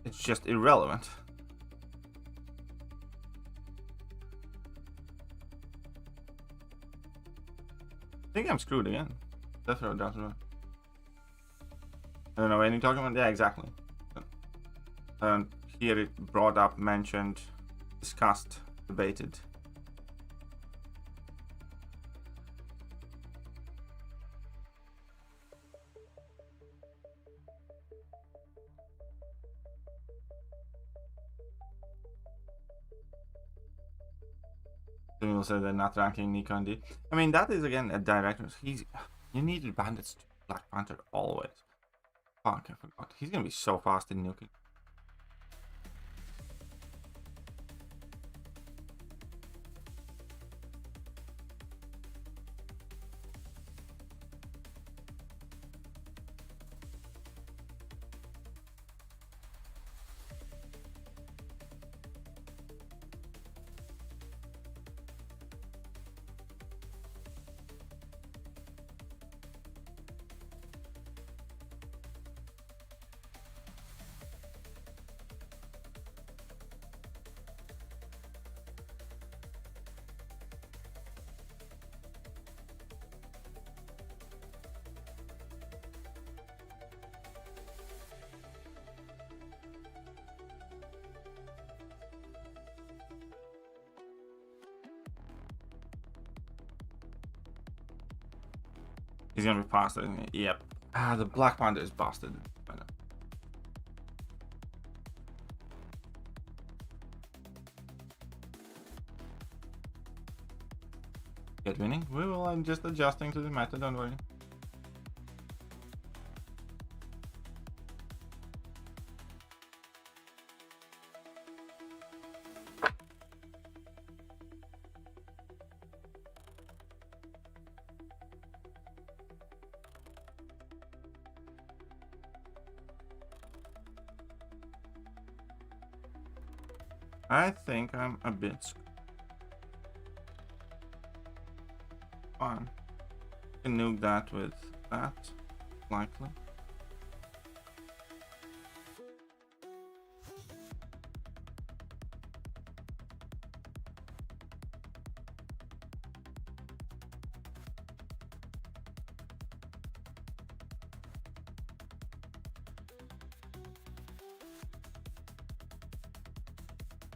It's just irrelevant. I think I'm screwed again. That's right. I don't know, any talking about? Yeah, exactly. And here it brought up, mentioned, discussed, debated. Will say they're not ranking Nico and D. I mean, that is again a director. You needed bandits to Black Panther always. Fuck, I forgot. He's gonna be so fast in nuking. He's gonna be faster, isn't he? Yep. Ah, the Black Panther is busted. I know. Get winning? We will. I'm just adjusting to the meta, don't worry. I think I'm a bit fine. Can nuke that with that, likely.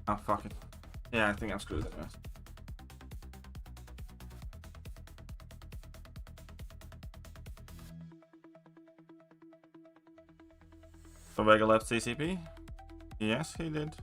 Oh, fuck it. Yeah, I think I'm screwed anyways. So Vega left CCP? Yes, he did.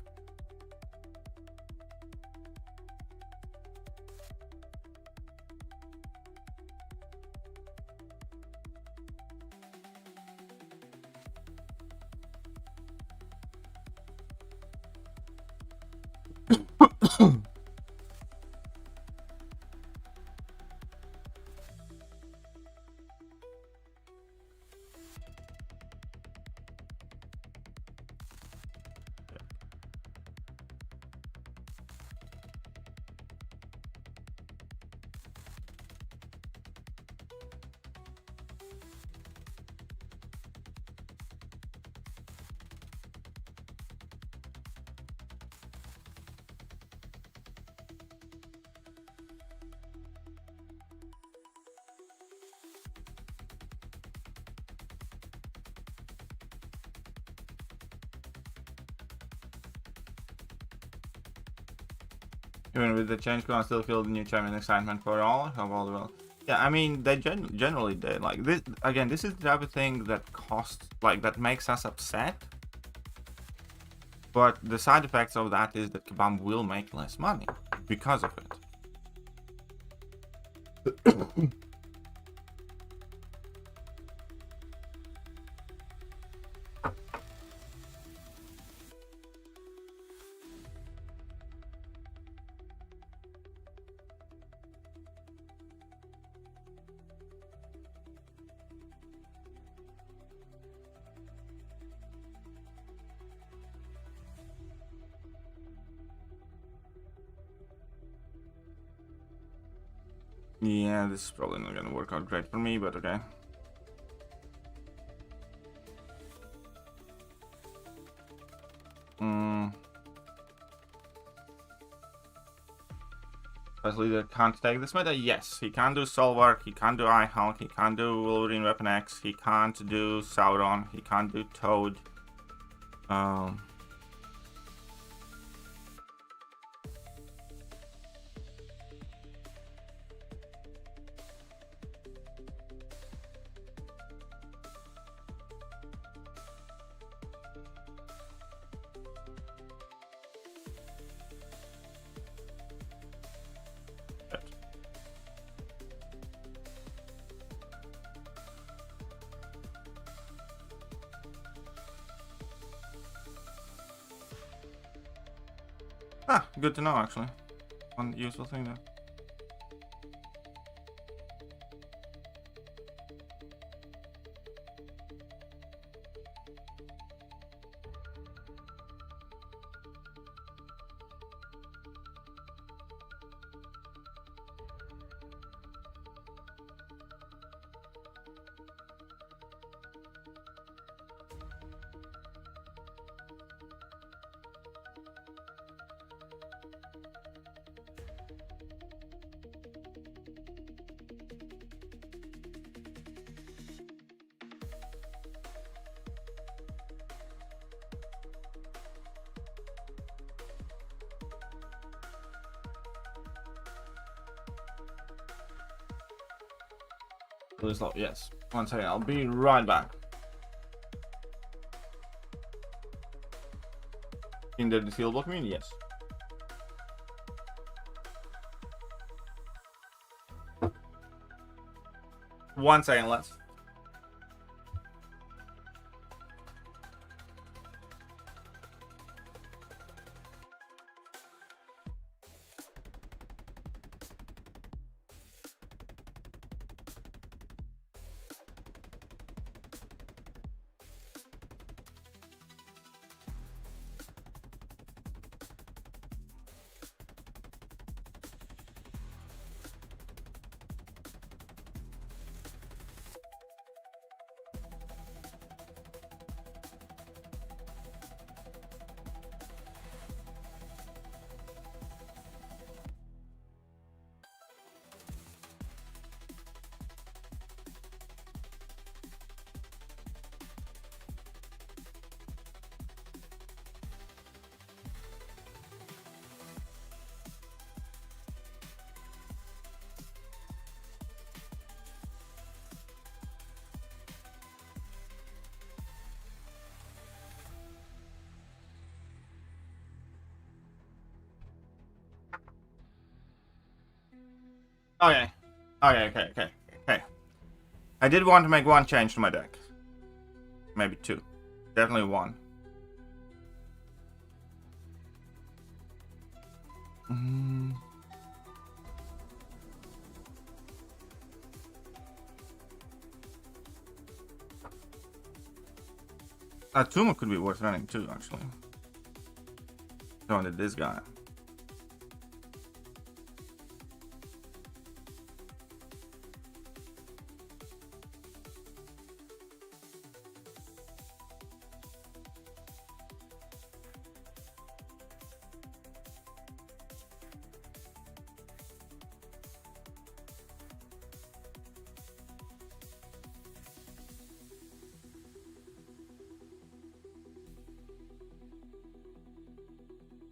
Even with the change, can I still feel the new champion excitement for all? How all well? Yeah, I mean, they generally did. Like this again. This is the type of thing that costs, like, that makes us upset. But the side effects of that is that Kabam will make less money because of it. Yeah, this is probably not gonna work out great for me, but okay. First leader can't take this meta? Yes, he can do Solvark, he can do iHulk, he can do Wolverine Weapon X, he can't do Sauron, he can't do Toad. Ah, good to know, actually. One useful thing there. Please load, yes. One second, I'll be right back. In the sealable community, yes. One second, let's. Okay. Okay. I did want to make one change to my deck. Maybe two. Definitely one. Tuma could be worth running too, actually. So I did this guy.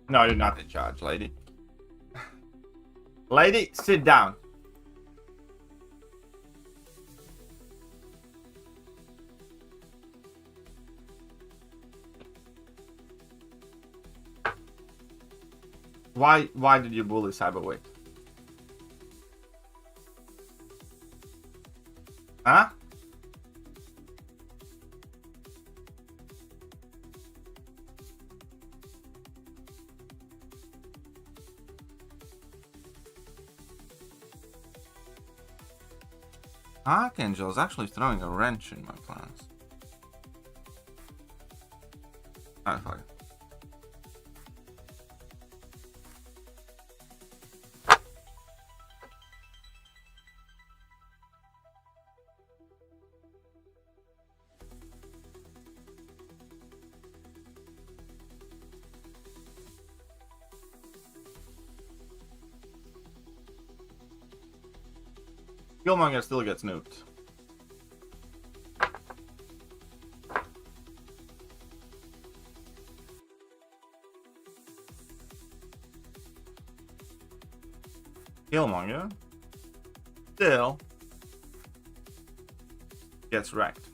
No, you're not in charge, lady. Lady, sit down. Why did you bully Cyberweight? Huh? Archangel is actually throwing a wrench in my plans. Ah, fuck it. Killmonger still gets nuked. Killmonger still gets wrecked.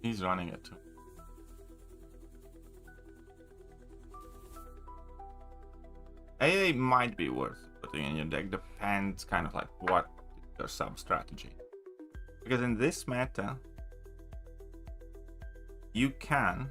He's running it too. AA might be worth putting in your deck, depends kind of like what your sub strategy. Because in this meta, you can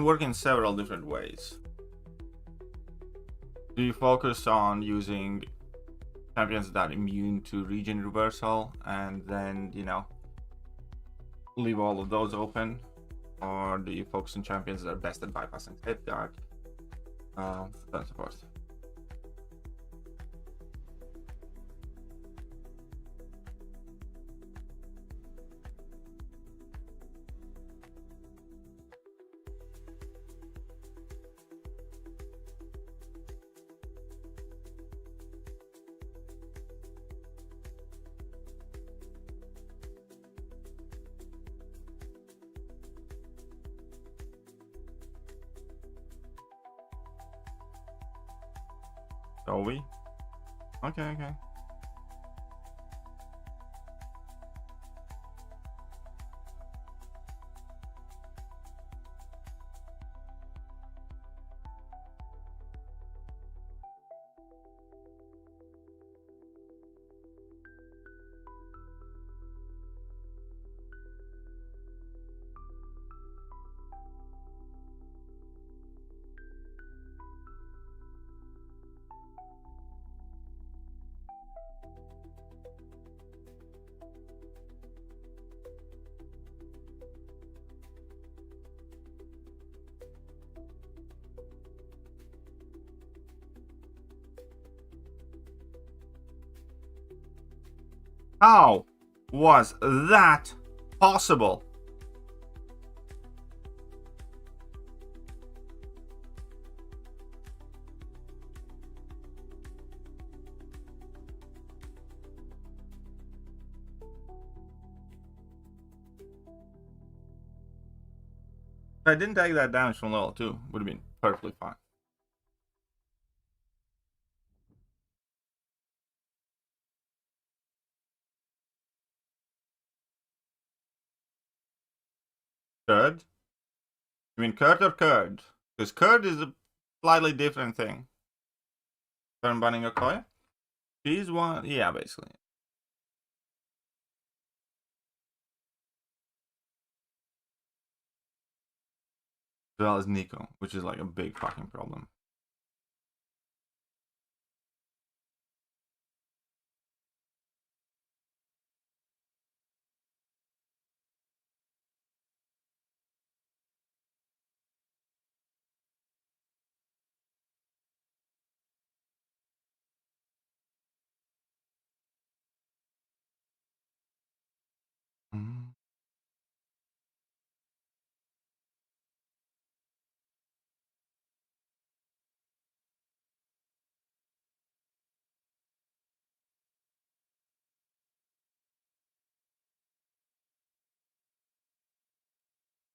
work in several different ways. Do you focus on using champions that are immune to region reversal and then, you know, leave all of those open? Or do you focus on champions that are best at bypassing hit guard? And so forth. Are we? Okay. How was that possible? If I didn't take that damage from level 2, would have been perfectly fine. Curd? You mean curd or curd? Because curd is a slightly different thing. Turn banning a Koya. She's one, yeah, basically. As well as Nico, which is like a big fucking problem. Mm.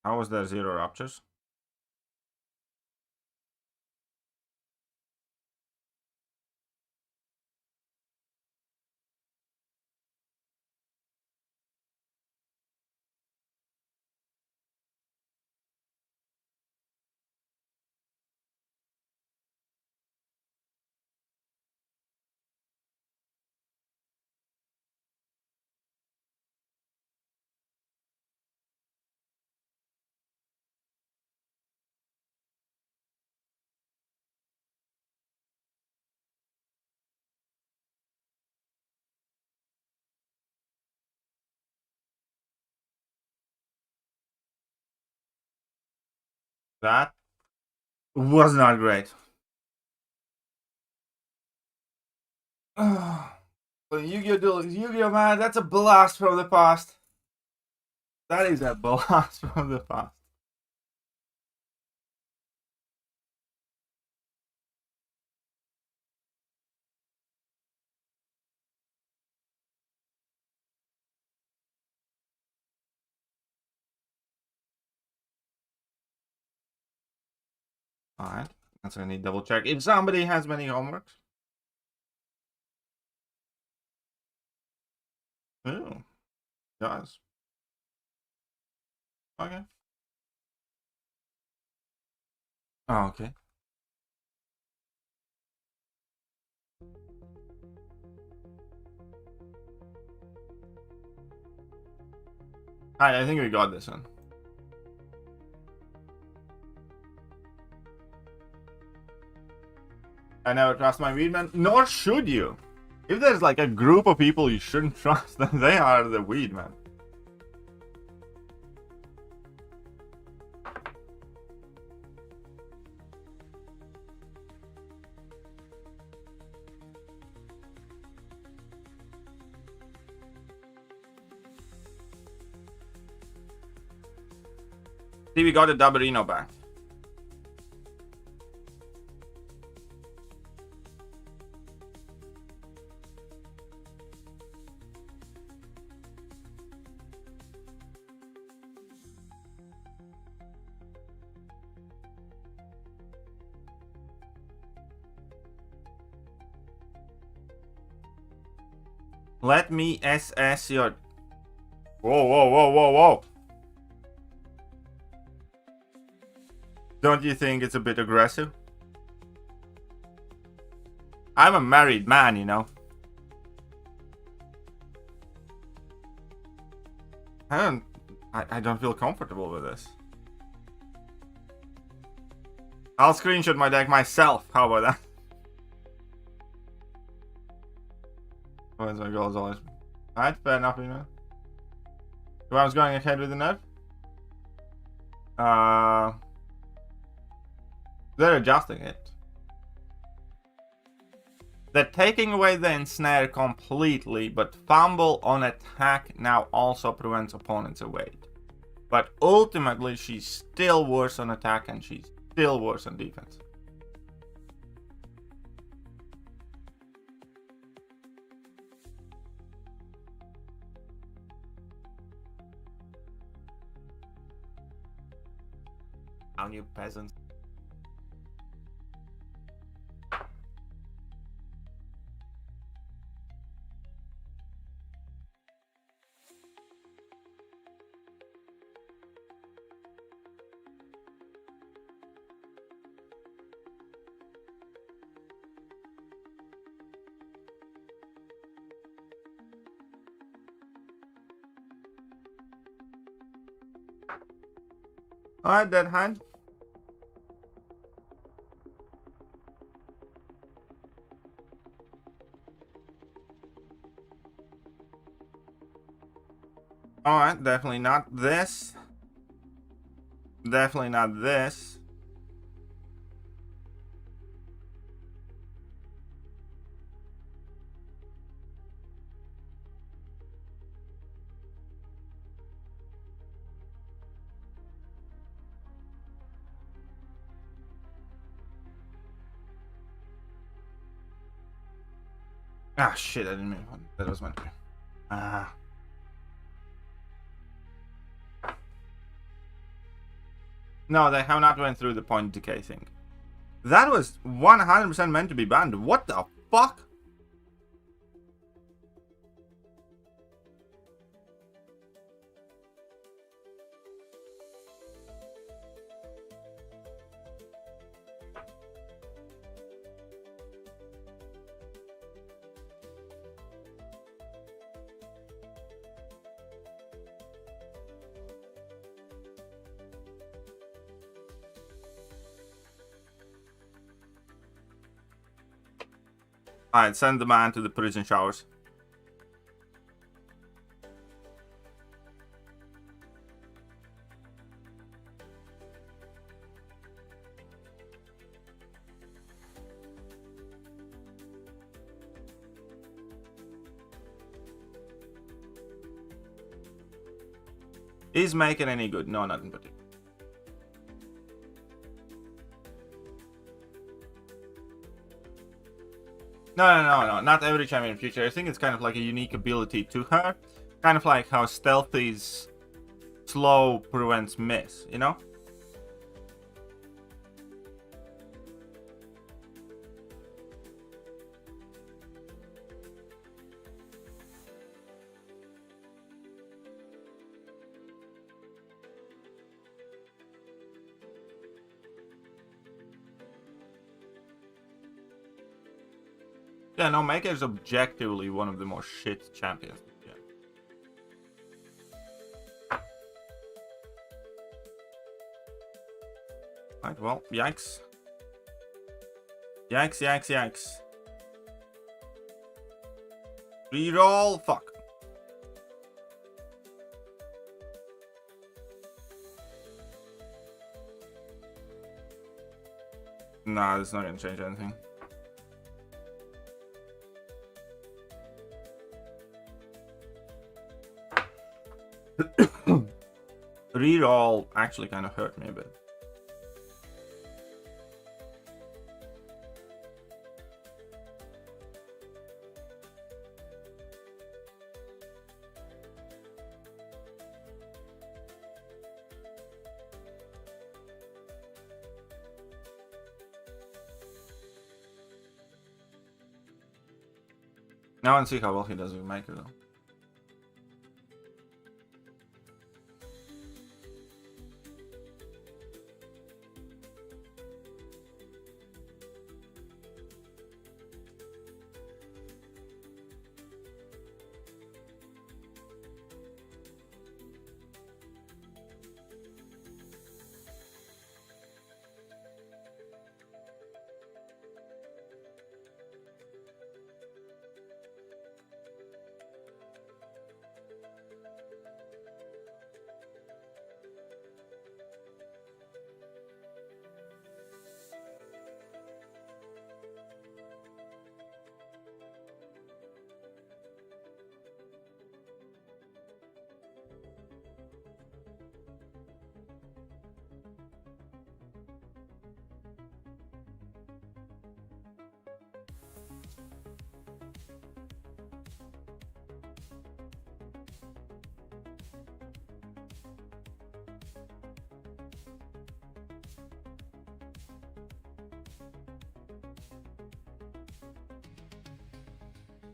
How was there 0 ruptures? That was not great. Yu-Gi-Oh, man, that's a blast from the past. That is a blast from the past. Alright, that's gonna need double check. If somebody has many homeworks. Ooh, does. Okay. Oh, okay. Alright, I think we got this one. I never trust my weed man, nor should you. If there's like a group of people you shouldn't trust, then they are the weed man. See, we got a Dabarino back. Let me SS your... Whoa, whoa, whoa, whoa, whoa. Don't you think it's a bit aggressive? I'm a married man, you know. I don't feel comfortable with this. I'll screenshot my deck myself. How about that? Where's my goals always? Alright, fair enough, you know. So I was going ahead with the nerf. They're adjusting it. They're taking away the ensnare completely, but fumble on attack now also prevents opponents evade. But ultimately, she's still worse on attack and she's still worse on defense. Down, you peasants. Alright, Dead Hand. Alright, definitely not this. Definitely not this. Ah, shit, I didn't mean that was meant to be. Ah. No, they have not went through the point decay thing. That was 100% meant to be banned. What the fuck? Alright, send the man to the prison showers. Is making any good? No, nothing particular. No, not every champion feature. I think it's kind of like a unique ability to her. Kind of like how Stealthy's slow prevents miss, you know? Yeah, no, Maker is objectively one of the more shit champions. Yeah. Right, well, yikes. Yikes. Reroll, fuck. Nah, this is not gonna change anything. Reroll actually kind of hurt me a bit. Now and see how well he does with Maker though.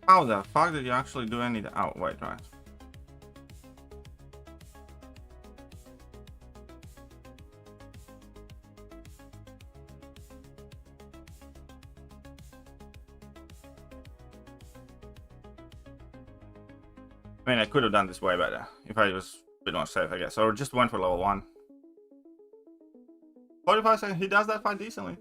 How the fuck did you actually do any? Oh, wait, right. I mean, I could have done this way better if I was a bit more safe, I guess, or just went for level 1. 45 seconds. He does that quite decently.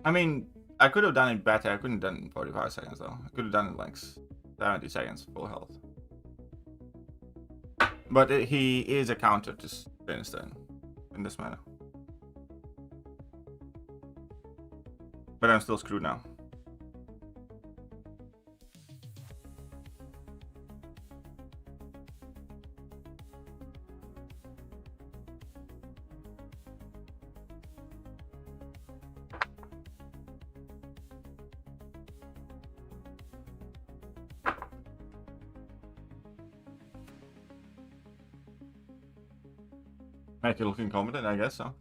I mean, I could have done it better. I couldn't have done it in 45 seconds though. I could have done it like 70 seconds full health. But he is a counter to Spinner's turn in this manner. But I'm still screwed now. Make it look incompetent, I guess so.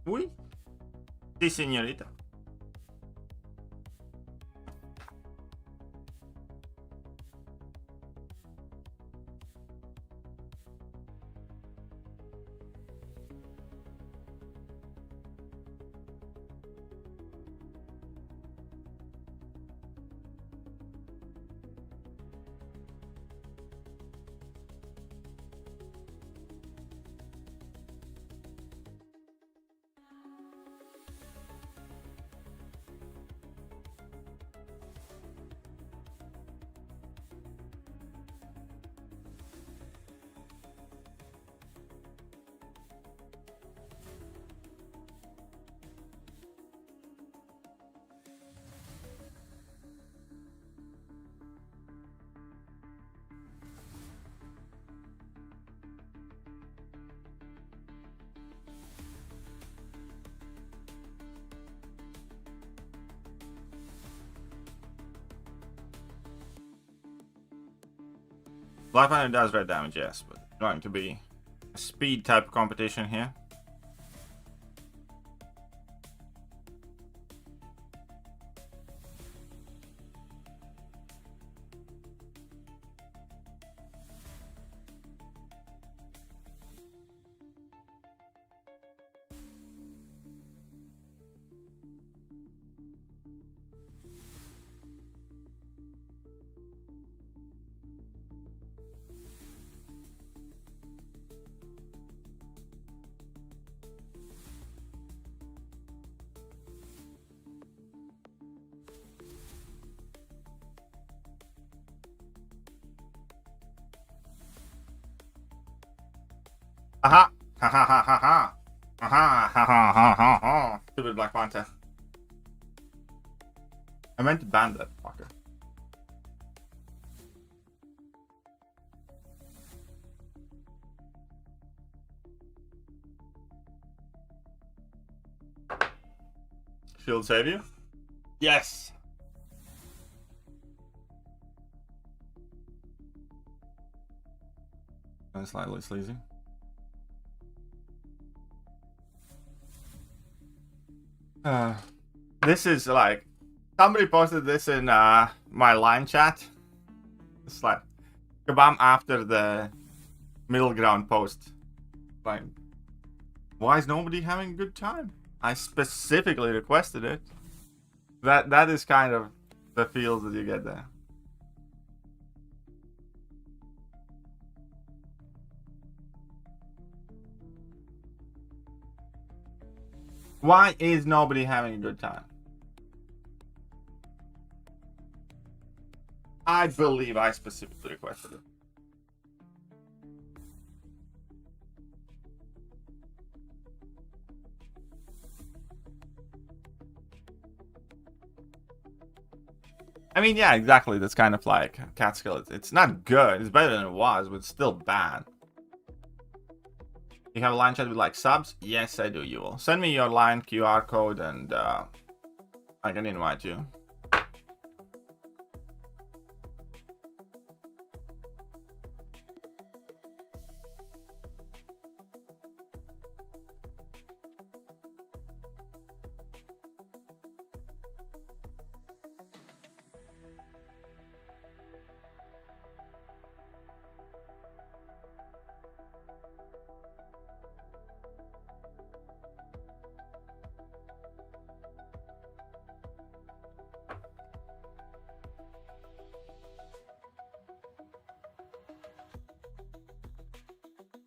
Oui. Sí, señorita. Black Panther does red damage, yes, but it's going to be a speed type competition here. Aha! Ha ha ha ha ha! Aha! Ha ha ha ha ha! Stupid Black Panther. I meant to ban that fucker. Shield save you? Yes! And slightly sleazy. This is like, somebody posted this in my line chat. It's like, kabam after the middle ground post. Like, why is nobody having a good time? I specifically requested it. That is kind of the feels that you get there. Why is nobody having a good time? I believe I specifically requested it. I mean, yeah, exactly. That's kind of like Catskill. It's not good. It's better than it was, but it's still bad. You have a line chat with like subs? Yes, I do. You will send me your line QR code, and I can invite you.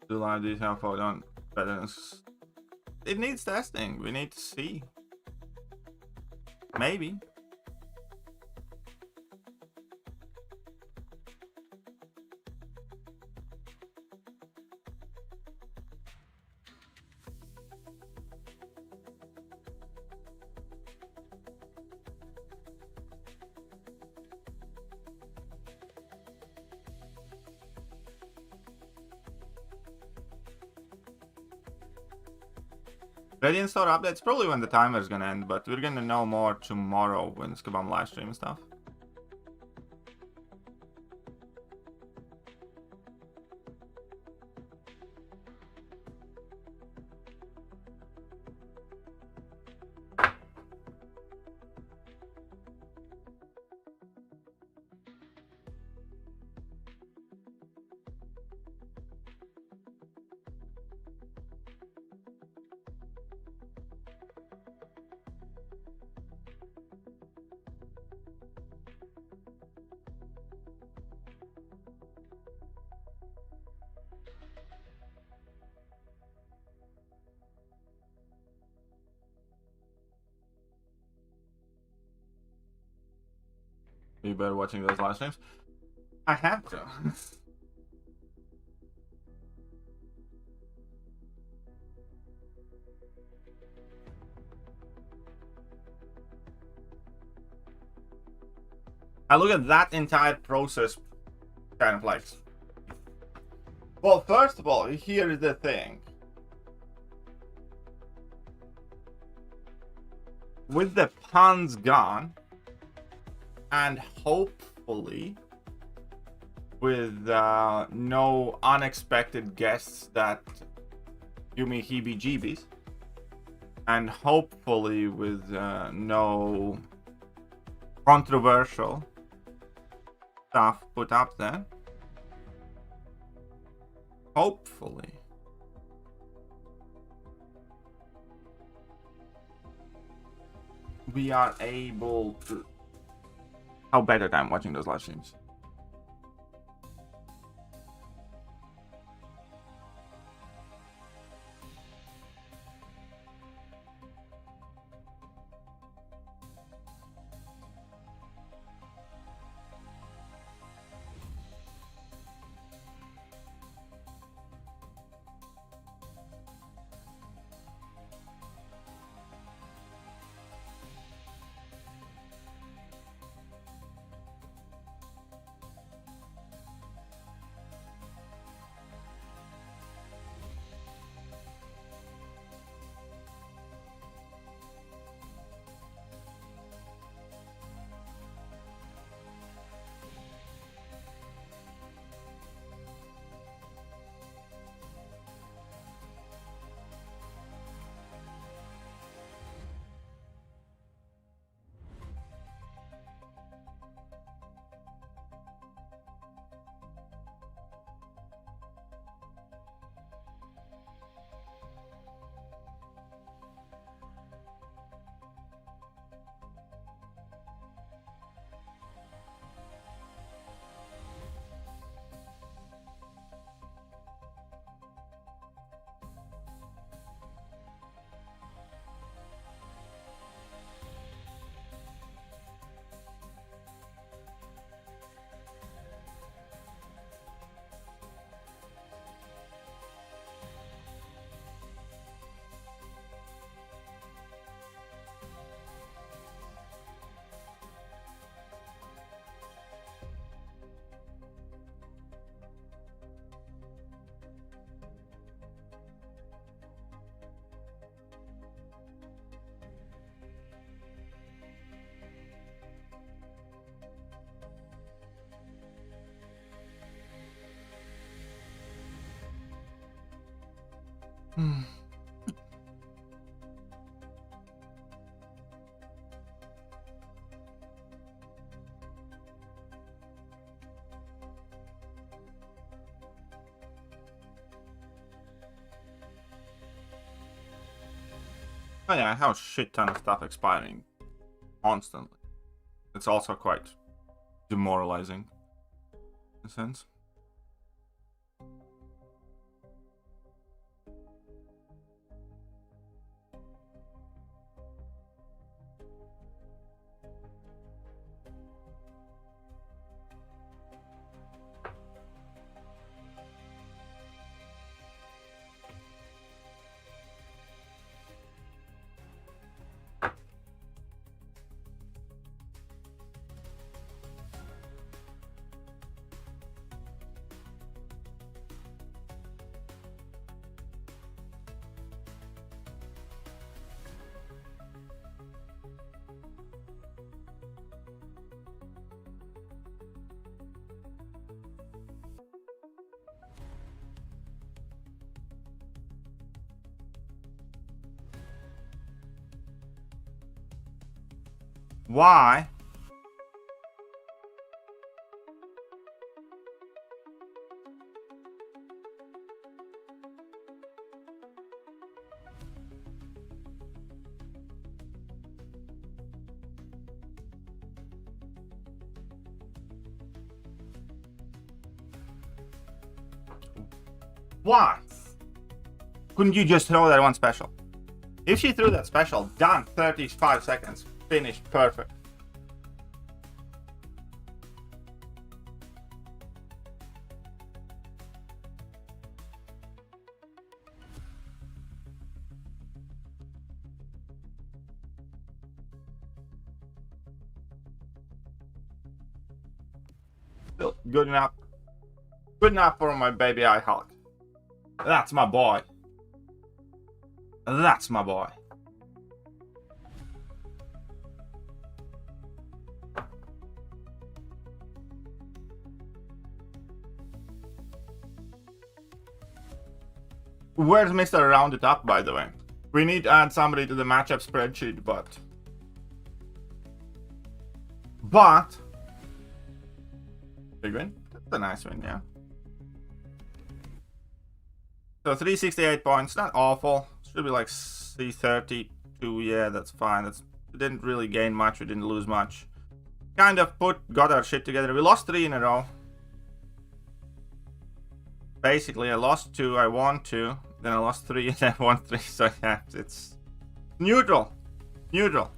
Do live detail photo on balance. It needs testing. We need to see. Maybe. Radiant Store updates probably when the timer is gonna end, but we're gonna know more tomorrow when Skabam live stream and stuff. You better watching those live streams. I have to. I look at that entire process kind of like... Well, first of all, here is the thing. With the puns gone, and hopefully with no unexpected guests that give me heebie-jeebies, and hopefully with no controversial stuff put up there, hopefully we are able to... How better time watching those live streams. Oh yeah, I have a shit ton of stuff expiring constantly. It's also quite demoralizing in a sense. Why? Why? Couldn't you just throw that one special? If she threw that special, done, 35 seconds. Finished, perfect. Still good enough. Good enough for my baby eye Hulk. That's my boy. That's my boy. Where's Mr. Round It Up, by the way? We need to add somebody to the matchup spreadsheet, but... Big win? That's a nice win, yeah. So 368 points, not awful. Should be like 332, yeah, that's fine. We didn't really gain much, we didn't lose much. Kind of got our shit together. We lost 3 in a row. Basically, I lost 2, I won 2, then I lost 3, and then won 3. So yeah, it's neutral. Neutral.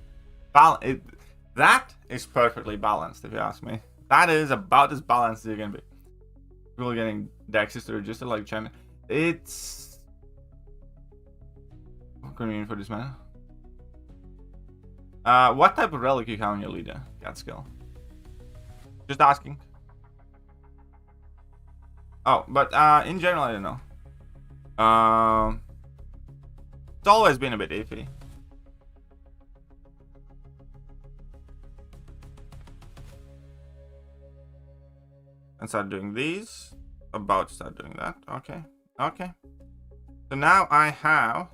That is perfectly balanced, if you ask me. That is about as balanced as you can be. People getting Dexys to register like China. It's convenient for this man. What type of relic you have on your leader? Cat skill. Just asking. Oh, but in general, I don't know. It's always been a bit iffy. And start doing these. About to start doing that. Okay. Okay. So now I have...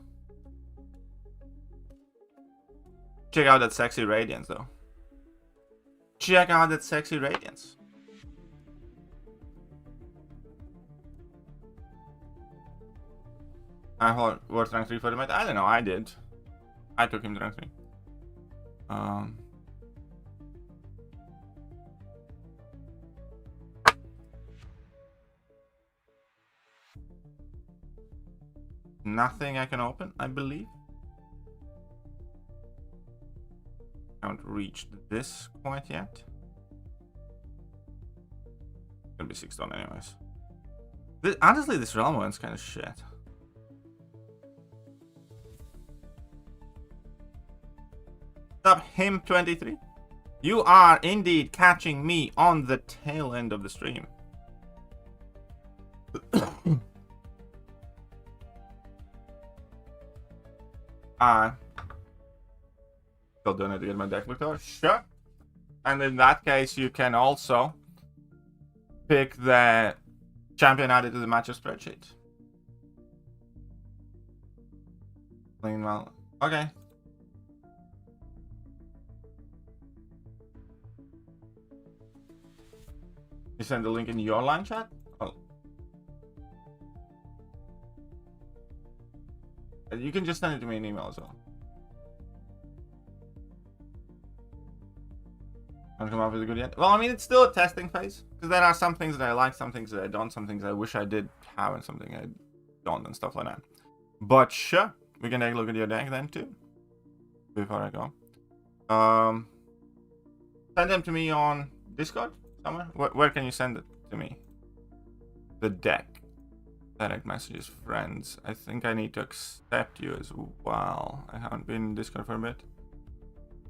Check out that sexy radiance, though. Check out that sexy radiance. I hold worth rank 3 for the mate. I don't know, I did. I took him to rank 3. Nothing I can open, I believe. I haven't reached this quite yet. Gonna be 6 stone anyways. Honestly, this realm one's kind of shit. Up him 23. You are indeed catching me on the tail end of the stream. Still doing it to get my deck looked over. Sure. And in that case, you can also pick the champion added to the matchup spreadsheet. Well, okay. You send the link in your line chat? Oh. You can just send it to me in email as well. Haven't come up with a good yet? Well, I mean, it's still a testing phase. Because there are some things that I like, some things that I don't, some things I wish I did have, and something I don't, and stuff like that. But sure, we can take a look at your deck then too. Before I go. Send them to me on Discord somewhere. Where can you send it to me? The deck. Direct messages, friends. I think I need to accept you as well. I haven't been in Discord for a bit.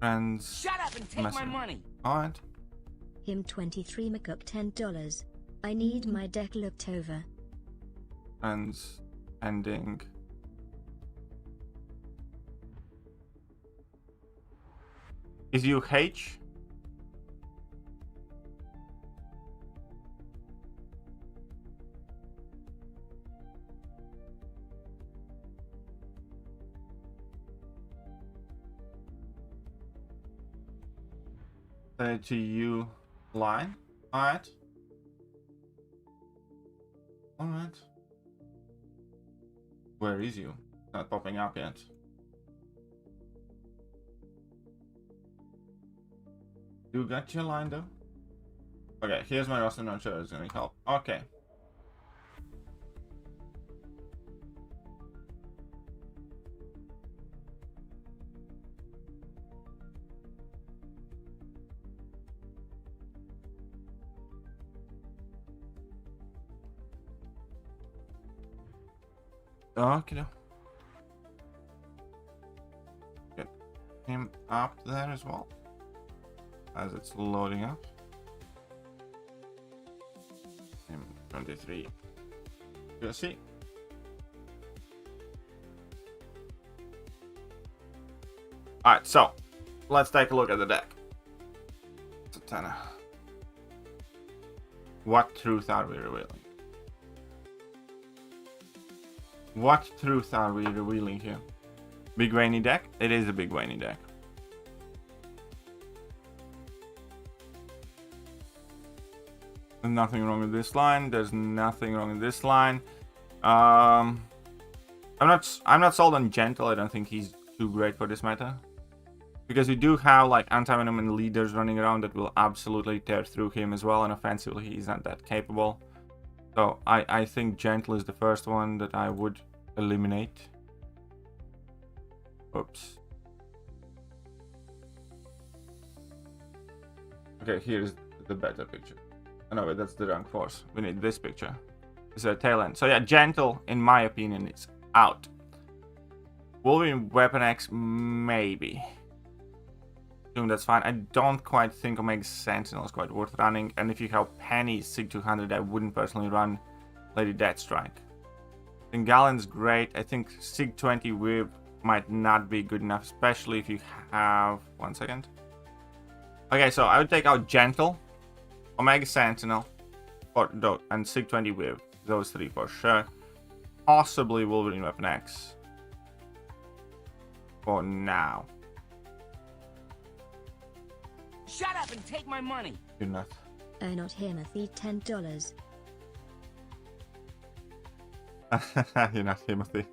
Friends. Shut up and take my money. Alright. Him 23 McCook $10. I need my deck looked over. Friends. Ending. Is you H? Send it to you line. Alright. Alright. Where is you? Not popping up yet. You got your line though? Okay, here's my roster, not sure it's gonna help. Okay. Okay. Get him up there as well. As it's loading up. Him 23. You'll see. Alright, so let's take a look at the deck. Satana. What truth are we revealing? What truth are we revealing here? Big rainy deck? It is a big rainy deck. There's nothing wrong with this line. There's nothing wrong with this line. I'm not sold on Gentle. I don't think he's too great for this meta. Because we do have like anti-venom and leaders running around that will absolutely tear through him as well, and offensively he's not that capable. So I think Gentle is the first one that I would eliminate. Oops. Okay, here's the better picture. Oh, no, wait, that's the wrong force. We need this picture. It's a tail end. So yeah, Gentle, in my opinion, is out. Wolverine Weapon X, maybe. Assume that's fine. I don't quite think Omega Sentinel is quite worth running. And if you have Penny Sig 200, I wouldn't personally run Lady Deathstrike. I think Galen's great. I think Sig 20 Whip might not be good enough, especially if you have... One second. Okay, so I would take out Gentle, Omega Sentinel, and Sig 20 Whip. Those three for sure. Possibly Wolverine Weapon X. For now. Shut up and take my money. You're not. Not Timothy $10. You're not Timothy.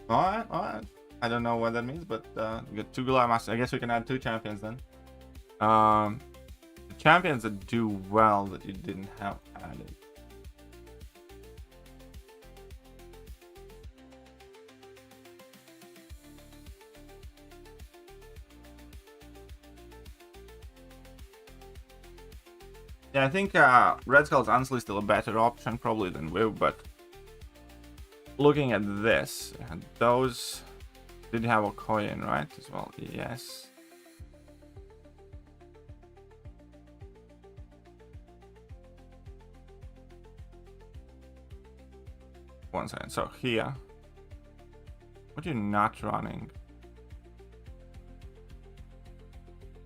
Alright, alright. I don't know what that means, but we got 2 Goliath Masters. I guess we can add 2 champions then. The champions that do well that you didn't have added. Yeah, I think Red Skull's honestly still a better option probably than Viv, but looking at this, those did have a coin, right? As well, yes. One second. So here, what are you not running?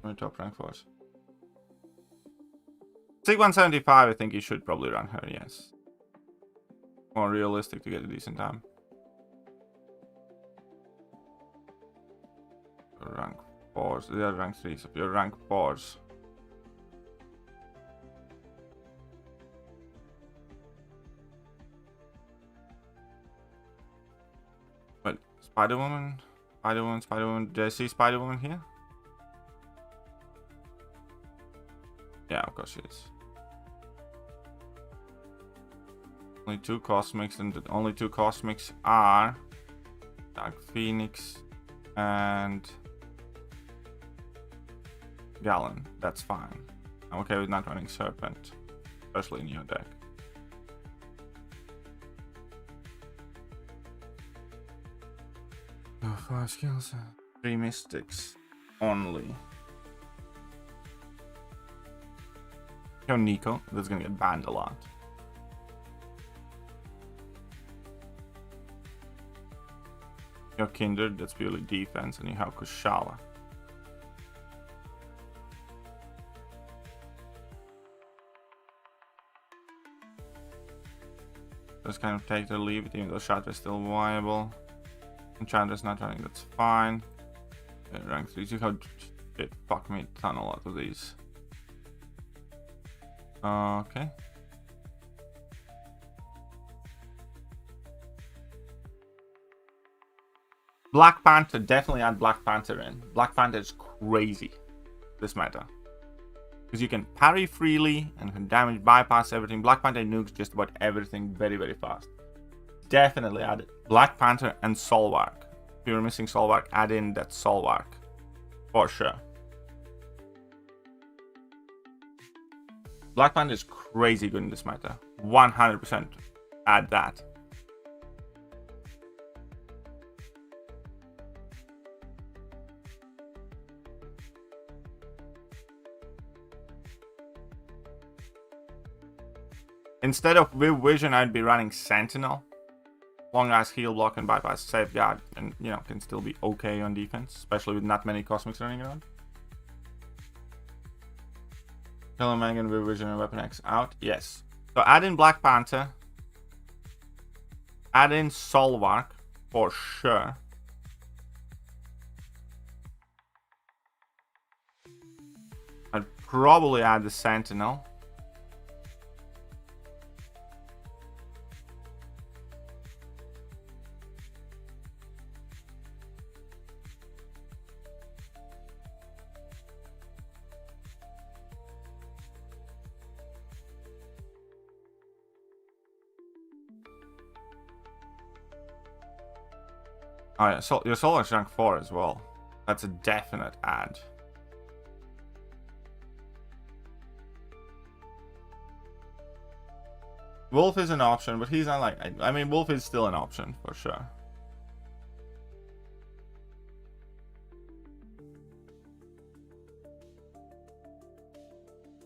My top rank force. Sig 175, I think you should probably run her, yes. More realistic to get a decent time. Rank 4s. They are rank 3s. Of your rank 4s. But Spider-Woman? Spider-Woman, Spider-Woman. Did I see Spider-Woman here? Yeah, of course she is. Only 2 cosmics, and the only 2 cosmics are Dark Phoenix and Gallon. That's fine. I'm okay with not running Serpent, especially in your deck. Oh, 5 skills, 3 mystics only. Yo, Nico, that's gonna get banned a lot. You have Kindred, that's purely defense, and you have Kushala. Just kind of take it or leave it, even though Shatter is still viable. Enchantress not running, that's fine. Rank 3, you have shit, fuck me, ton a lot of these. Okay. Black Panther, definitely add Black Panther in. Black Panther is crazy, this meta. Because you can parry freely and can damage bypass everything. Black Panther nukes just about everything very, very fast. Definitely add Black Panther and Solvark. If you're missing Solvark, add in that Solvark. For sure. Black Panther is crazy good in this meta. 100% add that. Instead of Vision, I'd be running Sentinel. Long ass heal block and bypass safeguard, and you know, can still be okay on defense, especially with not many cosmics running around. Kill Megan, Vision, and Weapon X out. Yes. So add in Black Panther. Add in Solvark for sure. I'd probably add the Sentinel. Oh yeah, so your Solar's rank 4 as well. That's a definite add. Wolf is an option, but he's not like... I mean, Wolf is still an option, for sure.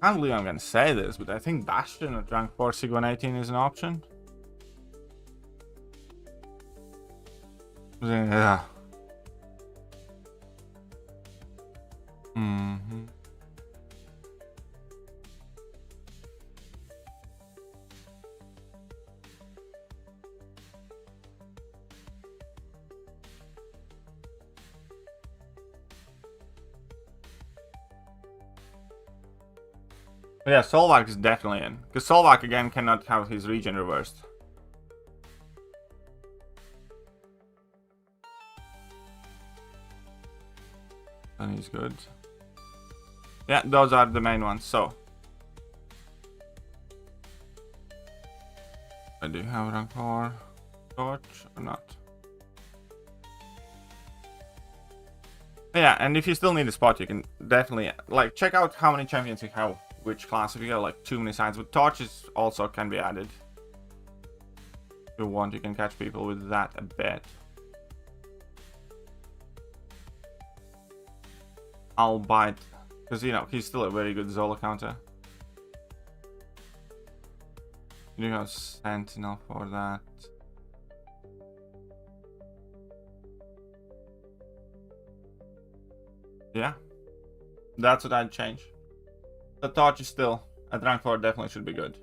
I can't believe I'm gonna say this, but I think Bastion at rank 4, Sig 118 is an option. Yeah. Yeah, Solvark is definitely in. Because Solvark again cannot have his regen reversed. And he's good. Yeah, those are the main ones. So I do have rank 4 torch or not? Yeah, and if you still need a spot, you can definitely like check out how many champions you have, which class. If you got like too many sides, but torches also can be added. If you want, you can catch people with that a bit. I'll bite, because you know he's still a very good Zola counter. You have Sentinel for that. Yeah, that's what I'd change. The torch is still at rank 4, definitely should be good.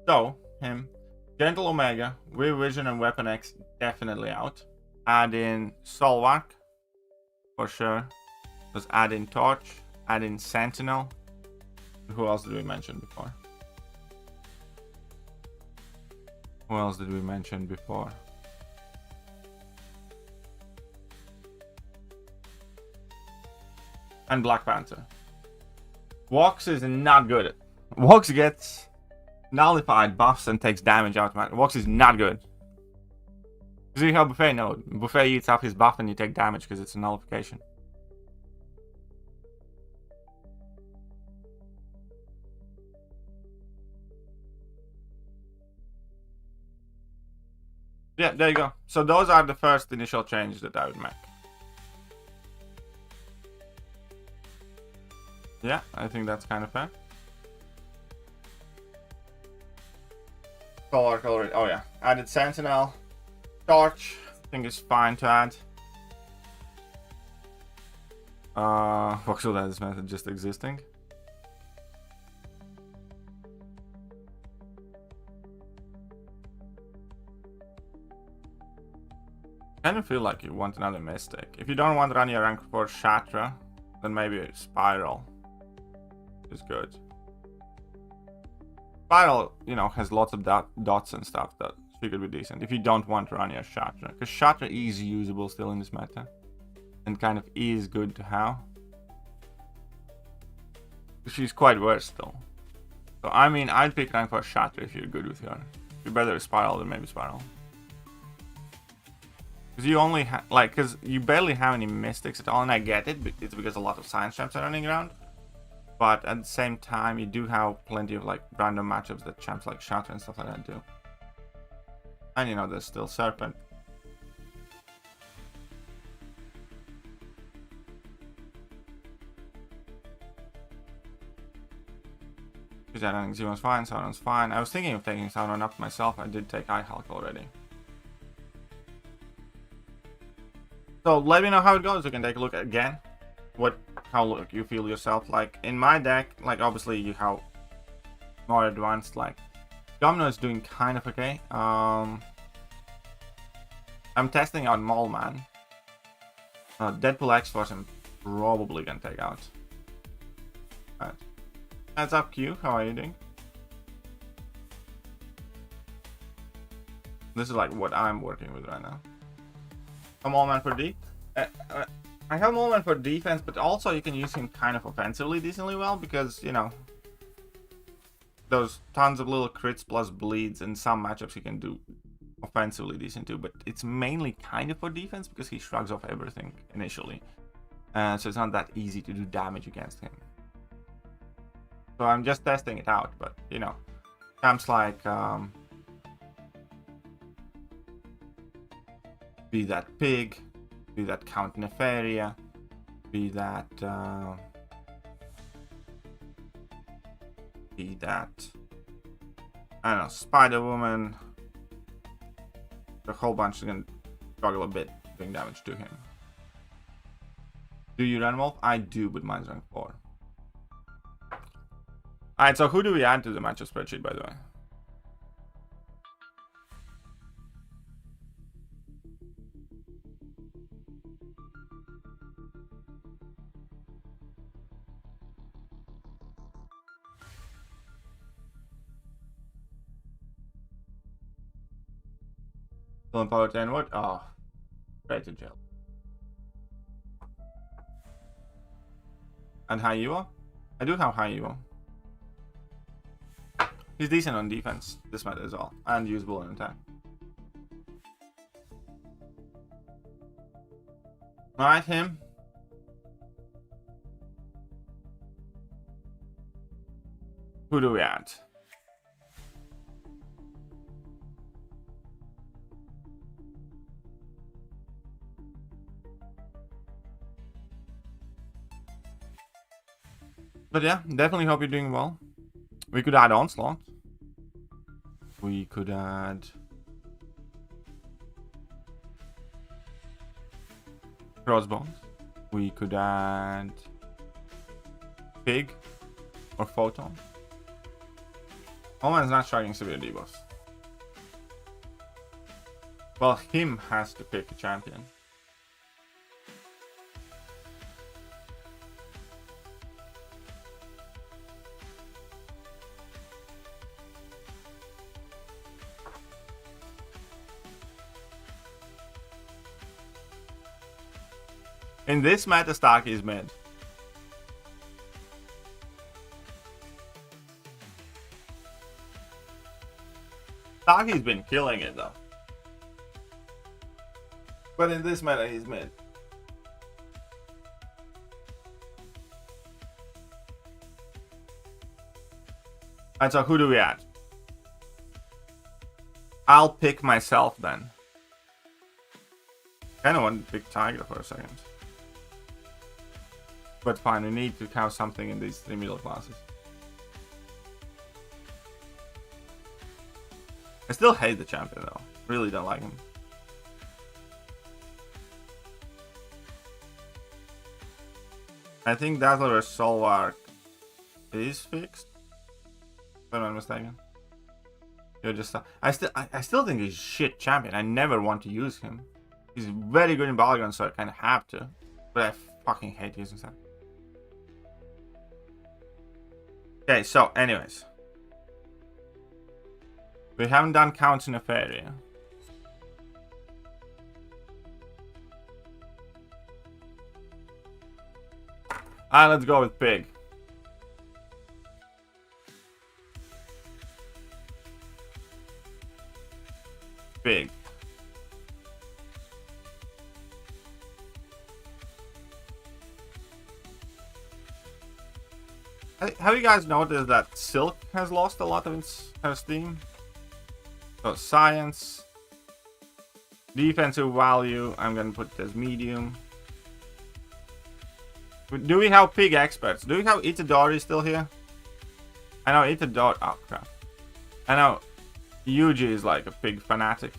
So him, Gentle Omega, Vision and Weapon X definitely out. Add in Solvark for sure. Let's add in Torch, add in Sentinel. Who else did we mention before? Who else did we mention before? And Black Panther. Vox is not good. Vox gets nullified buffs and takes damage automatically. Vox is not good. See how Buffet? No, Buffet eats up his buff and you take damage because it's a nullification. Yeah, there you go. So those are the first initial changes that I would make. Yeah, I think that's kind of fair. Color. Oh yeah, added Sentinel. Torch, I think is fine to add. Voxel has this method just existing. I kind of feel like you want another Mystic. If you don't want to run your rank 4 Shatra, then maybe a Spiral is good. Spiral, you know, has lots of dots and stuff that she could be decent if you don't want to run your Shatra. Because Shatra is usable still in this meta. And kind of is good to have. She's quite versatile. So I mean, I'd pick rank 4 Shatra if you're good with her. If you're better with Spiral, then maybe Spiral. Because you only have, like, because you barely have any Mystics at all, and I get it, but it's because a lot of Science Champs are running around. But at the same time, you do have plenty of, like, random matchups that champs like Shatra and stuff like that do. And, you know, there's still Serpent. Because I don't think Zero's fine, Sauron's fine. I was thinking of taking Sauron up myself. I did take iHulk already. So let me know how it goes. You can take a look again. How you feel yourself. Like in my deck, like obviously you have more advanced. Like Domino is doing kind of okay. I'm testing out Mole Man. Deadpool X-Force I'm probably gonna take out. Alright. That's up, Q. How are you doing? This is like what I'm working with right now. A Mole Man for D. I have Mole Man for defense, but also you can use him kind of offensively decently well because, you know, those tons of little crits plus bleeds in some matchups you can do offensively decent too, but it's mainly kind of for defense because he shrugs off everything initially. So it's not that easy to do damage against him. So I'm just testing it out, but, you know, champs like... be that Pig, be that Count Nefaria, be that I don't know, Spider-Woman. The whole bunch is gonna struggle a bit doing damage to him. Do you run Wolf? I do, but mine's rank 4. Alright, so who do we add to the matchup spreadsheet, by the way? Still in power 10, what? Oh, straight to jail. And Hayuo? I do have Hayuo. He's decent on defense this meta as well, and usable in attack. Alright, him. Who do we add? But yeah, definitely hope you're doing well. We could add Onslaught. We could add Crossbones. We could add Pig or Photon. Oman's not striking severe debuffs. Well, him has to pick a champion. In this meta, Starkey is mid. Starkey's been killing it though. But in this meta, he's mid. And so who do we add? I'll pick myself then. Kind of want to pick Tiger for a second. But fine, we need to have something in these three middle classes. I still hate the champion though. Really don't like him. I think Dazzler or Solvark is fixed. If I'm not mistaken. You're just I still think he's a shit champion. I never want to use him. He's very good in Battlegrounds, so I kind of have to. But I fucking hate using him. Okay, so anyways. We haven't done counts in a area. Alright, let's go with Pig. Pig. Have you guys noticed that Silk has lost a lot of its steam? So science, defensive value, I'm gonna put it as medium. Do we have Pig experts? Do we have Itadori still here? I know Itadori. Oh crap! I know Yuji is like a Pig fanatic.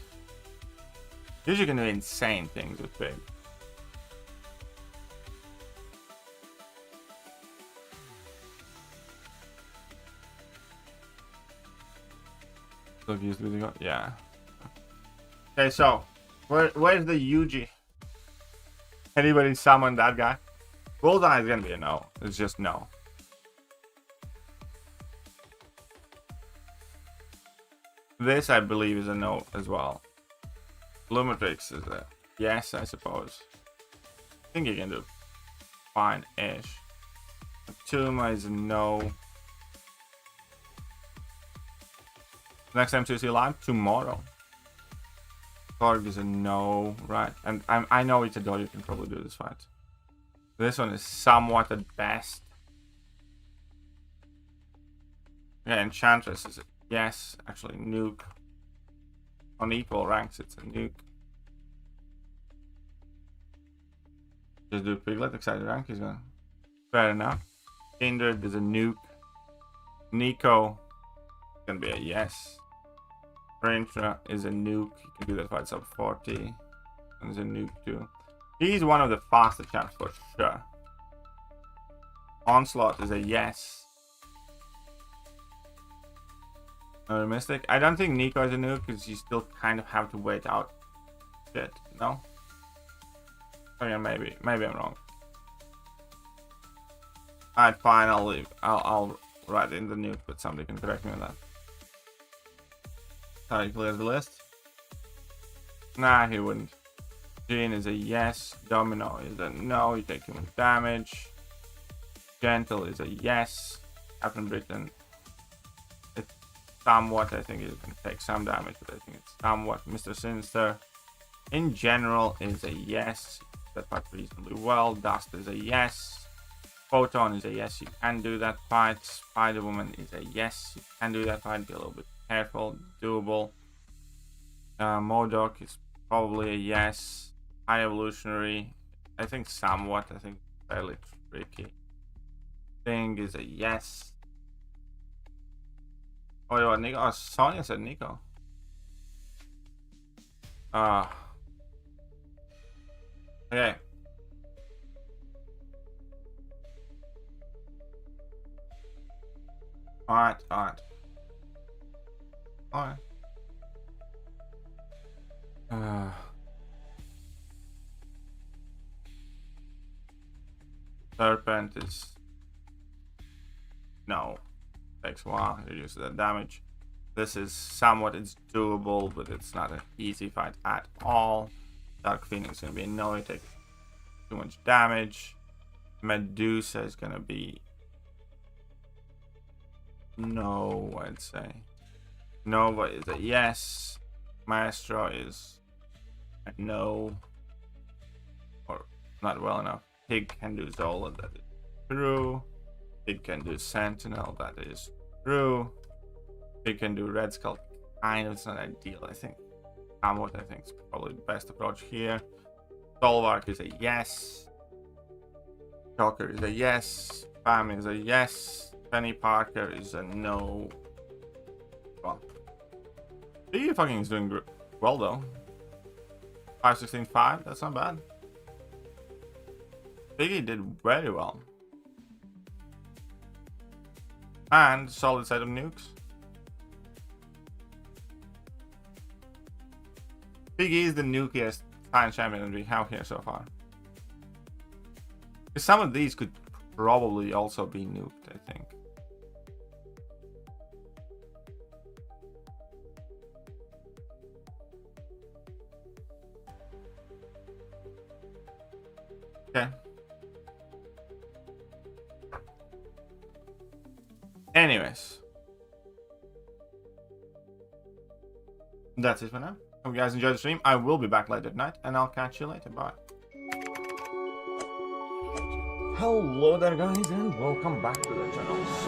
Yuji can do insane things with Pig. Yeah. Okay, so where's the Yuji? Anybody summon that guy? Bullseye is gonna be a no. It's just no. This I believe is a no as well. Lumitrix is a yes, I suppose. I think you can do fine-ish. Tuma is a no. Next time to see live tomorrow. Korg is a no, right? And I know Itadori can probably do this fight. This one is somewhat at best. Yeah, Enchantress is a yes. Actually, nuke. On equal ranks, it's a nuke. Just do Piglet, excited rank. He's gonna. Fair enough. Kindred is a nuke. Nico is gonna be a yes. Rantra is a nuke. You can do that fight sub 40. And there's a nuke too. He's one of the faster champs for sure. Onslaught is a yes. Another Mystic. I don't think Nico is a nuke because you still kind of have to wait out shit, no? Oh yeah, maybe I'm wrong. Alright, fine, I'll leave. I'll write in the nuke, but somebody can correct me on that. Sorry, clears the list. Nah, he wouldn't. Jean is a yes. Domino is a no. You take too much damage. Gentle is a yes. Captain Britain. It's somewhat. I think it's going to take some damage, but I think it's somewhat. Mr. Sinister, in general, is a yes. That fight reasonably well. Dust is a yes. Photon is a yes. You can do that fight. Spider Woman is a yes. You can do that fight. Be a little bit careful. Doable. Modok is probably a yes. High Evolutionary, I think somewhat. I think fairly tricky. Thing is a yes. Oh, yeah, Nico. Oh, Sonya said Nico. Okay. Alright. Serpent is no. Takes a while, reduces the damage. This is somewhat, it's doable, but it's not an easy fight at all. Dark Phoenix is gonna be a no, you take too much damage. Medusa is gonna be no, I'd say. Nova is a yes. Maestro is a no. Or not well enough. Pig can do Zola, that is true. Pig can do Sentinel, that is true. Pig can do Red Skull. Kind of, it's not ideal, I think. What I think is probably the best approach here. Solvark is a yes. Joker is a yes. Pam is a yes. Penny Parker is a no. Well, he fucking is doing well though. 5-16-5, that's not bad. Biggie did very well. And solid set of nukes. Biggie is the nukiest Science champion that we have here so far. Some of these could probably also be nuked, I think. Okay. Anyways. That's it for now. Hope you guys enjoyed the stream. I will be back late at night, and I'll catch you later. Bye. Hello there, guys, and welcome back to the channel.